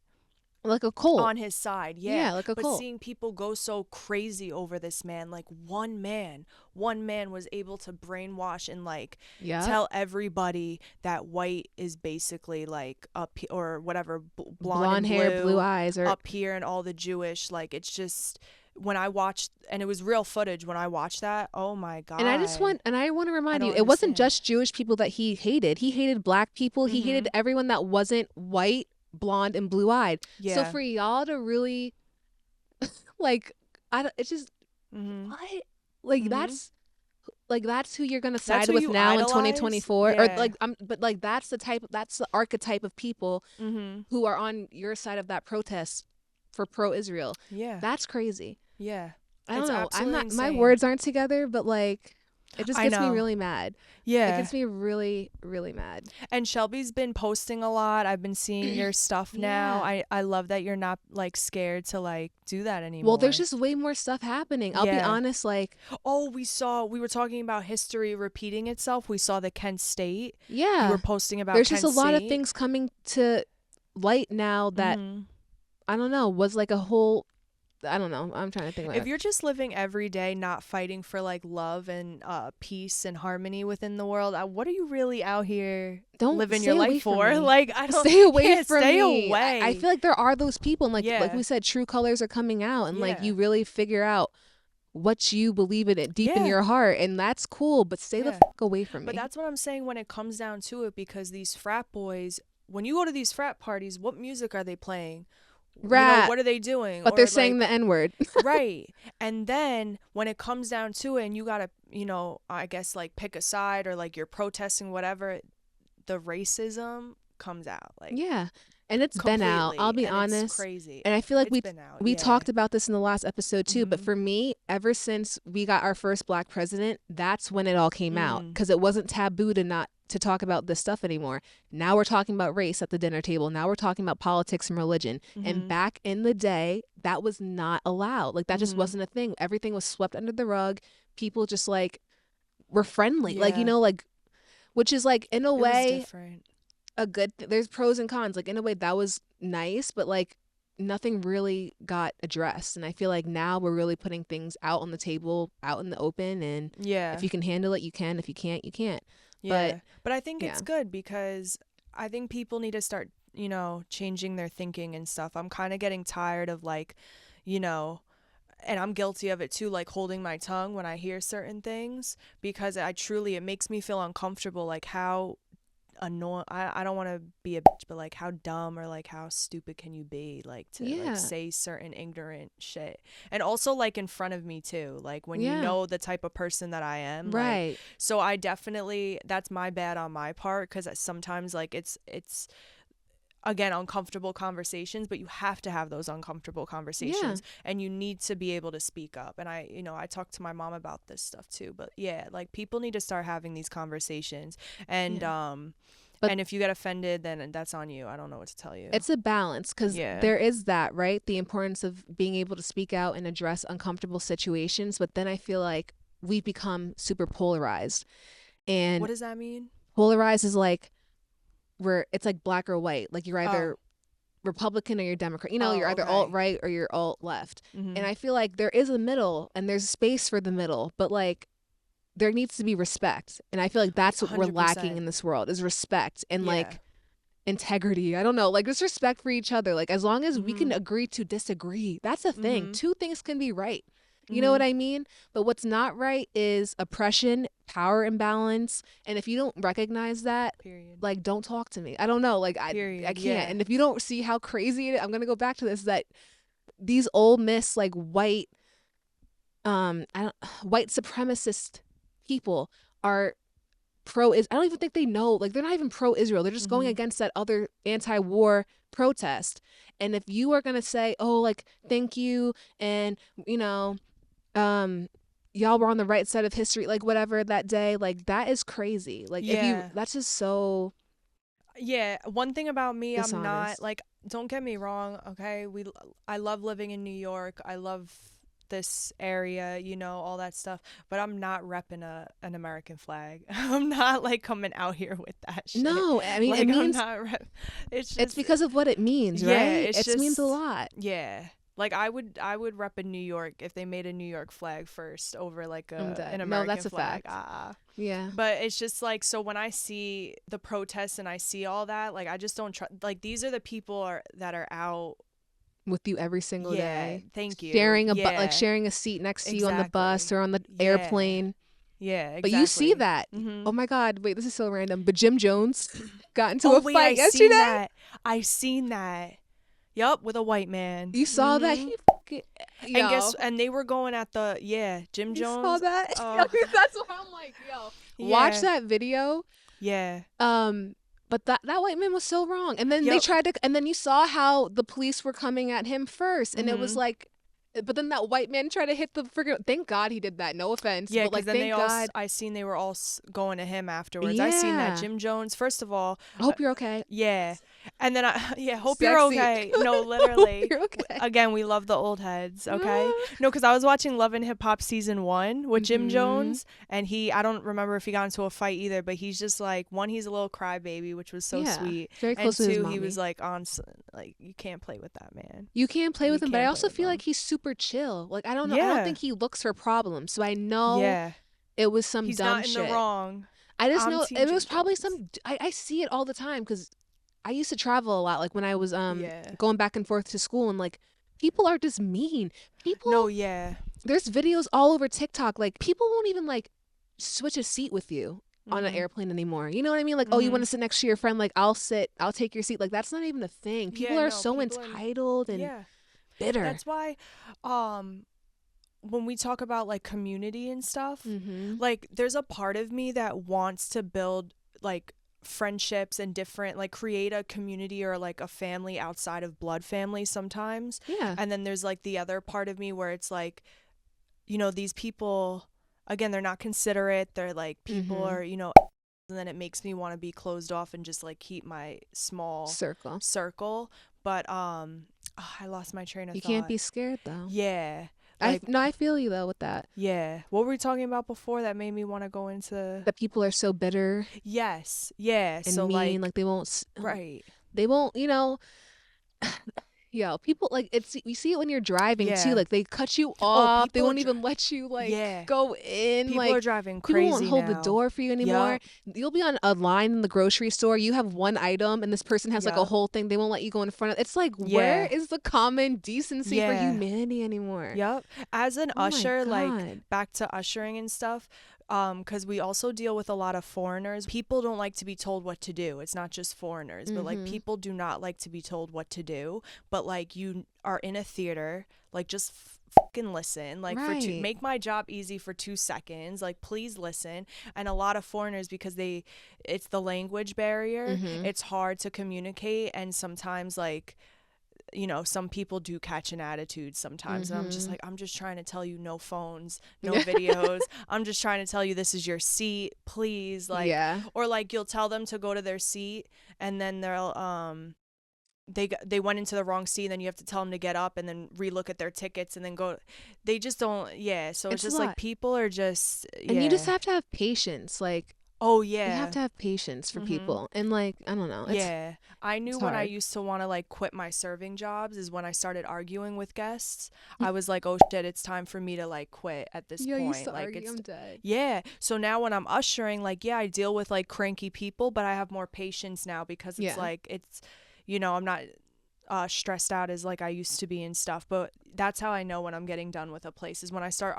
Speaker 2: like a cult
Speaker 1: on his side.
Speaker 2: Like a cult.
Speaker 1: But seeing people go so crazy over this man, like one man was able to brainwash and like tell everybody that white is basically like up or whatever, blonde
Speaker 2: hair, blue eyes, or
Speaker 1: up here, and all the Jewish, like, it's just, when I watched, and it was real footage when I watched that, oh my God.
Speaker 2: And I want to remind you, it wasn't just Jewish people that he hated black people. He hated everyone that wasn't white, blonde, and blue-eyed. So for y'all to really like, it's just what, like, that's who you're gonna side with now in 2024, or like, but like, that's the archetype of people who are on your side of that protest for pro-Israel. That's crazy.
Speaker 1: I
Speaker 2: don't know.
Speaker 1: I'm not.
Speaker 2: My words aren't together, but like, It just gets me really mad.
Speaker 1: Yeah.
Speaker 2: It gets me really, really mad.
Speaker 1: And Shelby's been posting a lot. I've been seeing your stuff now. I love that you're not like scared to like do that anymore.
Speaker 2: Well, there's just way more stuff happening. I'll be honest, like,
Speaker 1: oh, we were talking about history repeating itself. We saw the Kent State.
Speaker 2: Yeah.
Speaker 1: You were posting about
Speaker 2: there's
Speaker 1: Kent
Speaker 2: just a lot
Speaker 1: State.
Speaker 2: of things coming to light now that I don't know, was like a whole, I don't know. I'm trying to think about
Speaker 1: if you're just living every day not fighting for like love and peace and harmony within the world, what are you really out here living your life for? Like, I don't
Speaker 2: stay away from
Speaker 1: stay
Speaker 2: me.
Speaker 1: away.
Speaker 2: I feel like there are those people, and like we said, true colors are coming out, and like you really figure out what you believe in it deep in your heart, and that's cool, but stay the fuck away from me.
Speaker 1: But that's what I'm saying when it comes down to it, because these frat boys, when you go to these frat parties, what music are they playing?
Speaker 2: Rap.
Speaker 1: You know, what are they doing?
Speaker 2: But they're saying the N-word.
Speaker 1: Right. And then when it comes down to it and you gotta, you know, I guess like pick a side, or like you're protesting whatever, the racism comes out. Like,
Speaker 2: yeah. And it's been out. I'll be honest.
Speaker 1: It's crazy.
Speaker 2: And I feel like we talked about this in the last episode too. But for me, ever since we got our first black president, that's when it all came out, because it wasn't taboo to talk about this stuff anymore. Now we're talking about race at the dinner table. Now we're talking about politics and religion. And back in the day, that was not allowed. Like, that just wasn't a thing. Everything was swept under the rug. People just like were friendly. Like, you know, like, which is like in a way a good there's pros and cons. Like, in a way that was nice, but like nothing really got addressed. And I feel like now we're really putting things out on the table, out in the open, and if you can handle it, you can. If you can't, you can't.
Speaker 1: Yeah. But I think it's good, because I think people need to start, you know, changing their thinking and stuff. I'm kind of getting tired of like, you know, and I'm guilty of it too, like holding my tongue when I hear certain things, because it makes me feel uncomfortable, like how annoying. I don't want to be a bitch, but like how dumb or like how stupid can you be, like to like say certain ignorant shit, and also like in front of me too, like when you know the type of person that I am,
Speaker 2: right?
Speaker 1: Like, so I definitely, that's my bad on my part, because sometimes like it's again uncomfortable conversations, but you have to have those uncomfortable conversations, and you need to be able to speak up. And I talk to my mom about this stuff too, but like people need to start having these conversations, and and if you get offended, then that's on you. I don't know what to tell you.
Speaker 2: It's a balance, because there is that, right? The importance of being able to speak out and address uncomfortable situations, but then I feel like we become super polarized. And
Speaker 1: what does that mean?
Speaker 2: Polarized is like, where it's like black or white. Like, you're either Republican or you're Democrat. You know, you're either alt-right or you're alt-left. And I feel like there is a middle, and there's space for the middle, but like there needs to be respect. And I feel like that's what 100%. We're lacking in this world, is respect and like integrity. I don't know, like just respect for each other. Like, as long as we can agree to disagree, that's a thing. Two things can be right. You know what I mean? But what's not right is oppression, power imbalance. And if you don't recognize that, like, don't talk to me. I don't know. Like, I can't. And if you don't see how crazy it is, I'm going to go back to this, that these old miss, like white supremacist people are I don't even think they know. Like, they're not even pro-Israel. They're just going against that other anti-war protest. And if you are going to say, oh, like, thank you, and, you know, y'all were on the right side of history, like whatever that day, like that is crazy. Like that's just so.
Speaker 1: Yeah, one thing about me,
Speaker 2: dishonest.
Speaker 1: I'm not like, don't get me wrong, okay? I love living in New York. I love this area, you know, all that stuff, but I'm not repping an American flag. I'm not like coming out here with that shit.
Speaker 2: No, I mean,
Speaker 1: like,
Speaker 2: it means
Speaker 1: it's
Speaker 2: because of what it means, right? It means a lot.
Speaker 1: Yeah. Like, I would rep in New York if they made a New York flag first over like an American
Speaker 2: no, that's
Speaker 1: flag.
Speaker 2: A fact. Yeah.
Speaker 1: But it's just like, so when I see the protests and I see all that, like, I just don't trust. Like, these are the people that are out
Speaker 2: with you every single day.
Speaker 1: Thank you.
Speaker 2: Sharing like sharing a seat next to you on the bus or on the airplane.
Speaker 1: Yeah, exactly.
Speaker 2: But you see that. Oh my God, wait, this is so random. But Jim Jones got into a fight yesterday.
Speaker 1: I seen that. Yup, with a white man.
Speaker 2: You saw that? He
Speaker 1: and they were going at the Jim Jones.
Speaker 2: You saw that? That's why I'm like, watch that video.
Speaker 1: Yeah.
Speaker 2: But that white man was so wrong. And then they tried to, and then you saw how the police were coming at him first, and it was like, But then that white man tried to hit the freaking. Thank God he did that. No offense.
Speaker 1: Yeah,
Speaker 2: but
Speaker 1: because
Speaker 2: like,
Speaker 1: then
Speaker 2: thank God.
Speaker 1: I seen they were all going to him afterwards. I seen that
Speaker 2: Yeah.
Speaker 1: Jim Jones. First of all,
Speaker 2: I hope you're okay.
Speaker 1: yeah, and then hope you're
Speaker 2: Sexy.
Speaker 1: okay. No,
Speaker 2: Hope
Speaker 1: literally.
Speaker 2: you're okay.
Speaker 1: Again, we love the old heads. Okay, no, because I was watching Love and Hip Hop season 1 with Jim Jones, and I don't remember if he got into a fight either, but he's just like, one, he's a little crybaby, which was so sweet,
Speaker 2: Very close
Speaker 1: and
Speaker 2: to his
Speaker 1: two,
Speaker 2: mommy.
Speaker 1: he was like like, you can't play with that man.
Speaker 2: You can't play with him, but I also feel
Speaker 1: him.
Speaker 2: like he's super chill. Like, I don't know.
Speaker 1: Yeah.
Speaker 2: I don't think he looks for problems. So I know it was some
Speaker 1: he's
Speaker 2: dumb
Speaker 1: not in
Speaker 2: shit.
Speaker 1: the wrong.
Speaker 2: I just know it was probably some. I see it all the time because I used to travel a lot. Like when I was going back and forth to school, and like people are just mean. People.
Speaker 1: No, yeah.
Speaker 2: There's videos all over TikTok. Like people won't even like switch a seat with you on an airplane anymore. You know what I mean? Like, oh, you want to sit next to your friend? Like, I'll take your seat. Like, that's not even a thing. People are so entitled and bitter.
Speaker 1: That's why, when we talk about like community and stuff, like there's a part of me that wants to build like friendships and different, like create a community or like a family outside of blood family sometimes.
Speaker 2: Yeah.
Speaker 1: And then there's like the other part of me where it's like, you know, these people, again, they're not considerate. They're like, people are, you know, and then it makes me want to be closed off and just like keep my small circle. But I lost my train of thought.
Speaker 2: You can't be scared though.
Speaker 1: Yeah.
Speaker 2: Like, I feel you though with that.
Speaker 1: Yeah. What were we talking about before that made me want to go into
Speaker 2: that people are so bitter?
Speaker 1: Yes. Yeah.
Speaker 2: And
Speaker 1: so
Speaker 2: mean, like they won't.
Speaker 1: Right.
Speaker 2: They won't. You know. Yo, people like you see it when you're driving too. Like they cut you off. They won't even let you like go in.
Speaker 1: People
Speaker 2: like
Speaker 1: are driving crazy.
Speaker 2: People won't hold the door for you anymore. You'll be on a line in the grocery store. You have one item and this person has like a whole thing. They won't let you go in front of. It's like where is the common decency for humanity anymore?
Speaker 1: Yep. As an usher, like back to ushering and stuff. Because we also deal with a lot of foreigners. People don't like to be told what to do. It's not just foreigners, but like people do not like to be told what to do. But like you are in a theater, like just fucking listen. Like make my job easy for 2 seconds. Like please listen. And a lot of foreigners, because it's the language barrier. It's hard to communicate, and sometimes like, you know, some people do catch an attitude sometimes, and I'm just like, I'm just trying to tell you, no phones, no videos. I'm just trying to tell you, this is your seat, please. Like, or like you'll tell them to go to their seat, and then they'll they went into the wrong seat, and then you have to tell them to get up and then relook at their tickets and then go. They just don't. So it's just like people are just.
Speaker 2: And you just have to have patience, like.
Speaker 1: Oh yeah,
Speaker 2: you have to have patience for people, and like I don't know.
Speaker 1: I knew when I used to want to like quit my serving jobs is when I started arguing with guests. I was like, oh shit, it's time for me to like quit at this point.
Speaker 2: I used to
Speaker 1: like
Speaker 2: argue, I'm dead.
Speaker 1: Yeah. So now when I'm ushering, like I deal with like cranky people, but I have more patience now because it's like it's, you know, I'm not stressed out as like I used to be and stuff. But that's how I know when I'm getting done with a place is when I start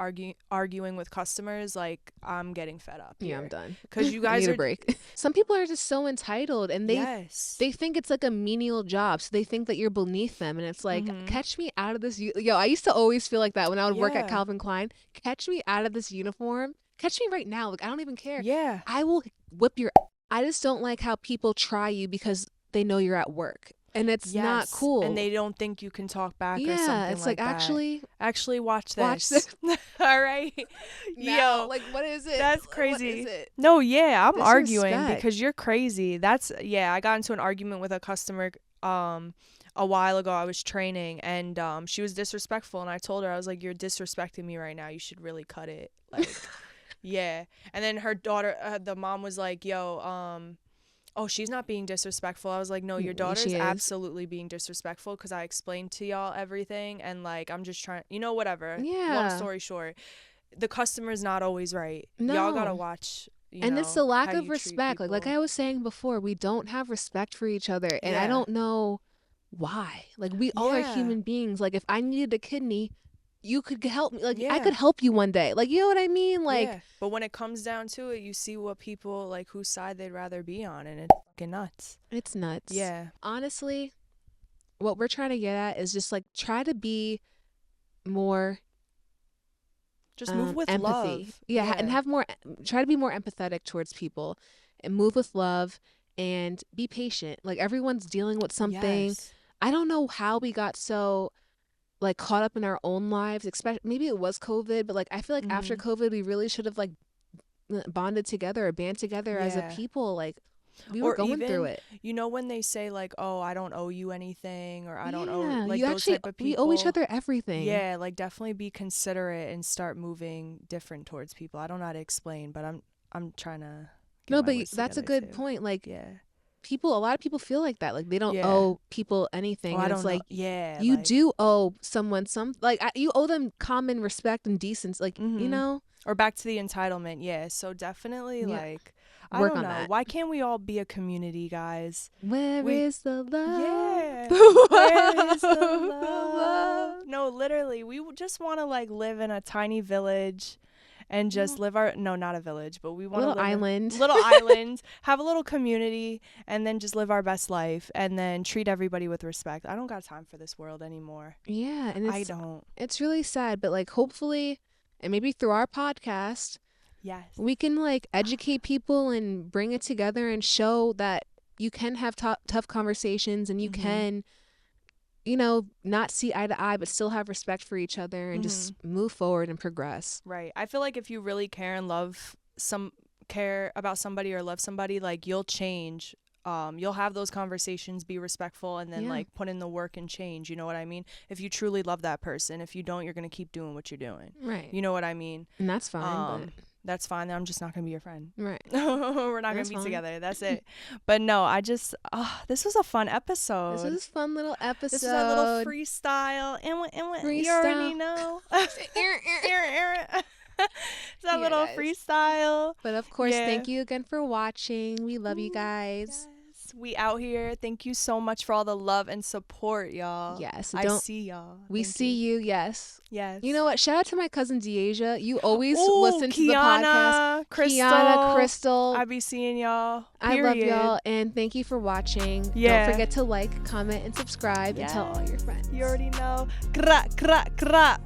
Speaker 1: arguing with customers. Like I'm getting fed up here.
Speaker 2: I'm done,
Speaker 1: because you guys
Speaker 2: need a break. Some people are just so entitled, and they think it's like a menial job, so they think that you're beneath them, and it's like catch me out of this. I used to always feel like that when I would work at Calvin Klein. Catch me out of this uniform. Catch me right now. Like I don't even care. I will whip your. I just don't like how people try you because they know you're at work. And it's not cool.
Speaker 1: And they don't think you can talk back or something
Speaker 2: it's like
Speaker 1: that. Actually watch this. All right.
Speaker 2: Yo, like what is it?
Speaker 1: That's crazy.
Speaker 2: What is it?
Speaker 1: No, I'm arguing because you're crazy. That's I got into an argument with a customer a while ago. I was training, and she was disrespectful, and I told her, I was like, you're disrespecting me right now. You should really cut it. Like and then her daughter, the mom was like, yo, oh, she's not being disrespectful. I was like, no, your daughter's absolutely being disrespectful because I explained to y'all everything, and like I'm just trying, whatever. Long story short, the customer's not always right. Y'all gotta watch.
Speaker 2: And it's the lack of respect. Like I was saying before, we don't have respect for each other, and I don't know why. Like we all are human beings. Like if I needed a kidney, you could help me. Like I could help you one day. Like you know what I mean? Like
Speaker 1: but when it comes down to it, you see what people like, whose side they'd rather be on, and it's fucking nuts.
Speaker 2: It's nuts. Honestly, what we're trying to get at is just like try to be more
Speaker 1: just move with
Speaker 2: empathy.
Speaker 1: love.
Speaker 2: And have more, try to be more empathetic towards people and move with love and be patient. Like everyone's dealing with something. I don't know how we got so like caught up in our own lives, especially maybe it was COVID, but like I feel like after COVID we really should have like bonded together or band together as a people. Like we were going through it.
Speaker 1: You know, when they say like, oh, I don't owe you anything, or I don't owe, like, those type of people.
Speaker 2: We owe each other everything.
Speaker 1: Yeah, like definitely be considerate and start moving different towards people. I don't know how to explain, but I'm trying to
Speaker 2: No, but that's a good point. Like a lot of people feel like that. Like they don't owe people anything.
Speaker 1: Oh,
Speaker 2: and it's like you like, do owe someone you owe them common respect and decency, like you know.
Speaker 1: Or back to the entitlement. Yeah, so definitely like work on that. Why can't we all be a community, guys?
Speaker 2: Where is the love?
Speaker 1: Yeah. Where is the love? No, literally, we just want to like live in a tiny village and just live not a village, but we want to live little island, have a little community, and then just live our best life and then treat everybody with respect. I don't got time for this world anymore.
Speaker 2: Yeah, and
Speaker 1: I don't.
Speaker 2: It's really sad, but like hopefully, and maybe through our podcast, we can like educate people and bring it together and show that you can have tough conversations and you can, you know, not see eye to eye, but still have respect for each other and just move forward and progress.
Speaker 1: Right. I feel like if you really care and care about somebody or love somebody, like you'll change. You'll have those conversations, be respectful, and then like put in the work and change. You know what I mean? If you truly love that person, if you don't, you're going to keep doing what you're doing.
Speaker 2: Right.
Speaker 1: You know what I mean?
Speaker 2: And that's fine. But
Speaker 1: that's fine. I'm just not going to be your friend.
Speaker 2: Right.
Speaker 1: We're not going to be together. That's it. But no, this was a fun episode.
Speaker 2: This was a fun little episode.
Speaker 1: This is our little freestyle. And you already know. It's a little freestyle.
Speaker 2: But of course, thank you again for watching. We love you guys.
Speaker 1: Yes. We out here. Thank you so much for all the love and support, y'all.
Speaker 2: Yes.
Speaker 1: I see y'all.
Speaker 2: We see you. Yes.
Speaker 1: Yes.
Speaker 2: You know what? Shout out to my cousin Deasia. You always listen to the podcast.
Speaker 1: Kiana,
Speaker 2: Crystal.
Speaker 1: I be seeing y'all.
Speaker 2: Period. I love y'all. And thank you for watching.
Speaker 1: Yeah.
Speaker 2: Don't forget to like, comment, and subscribe and tell all your friends.
Speaker 1: You already know. Kra, kra, kra.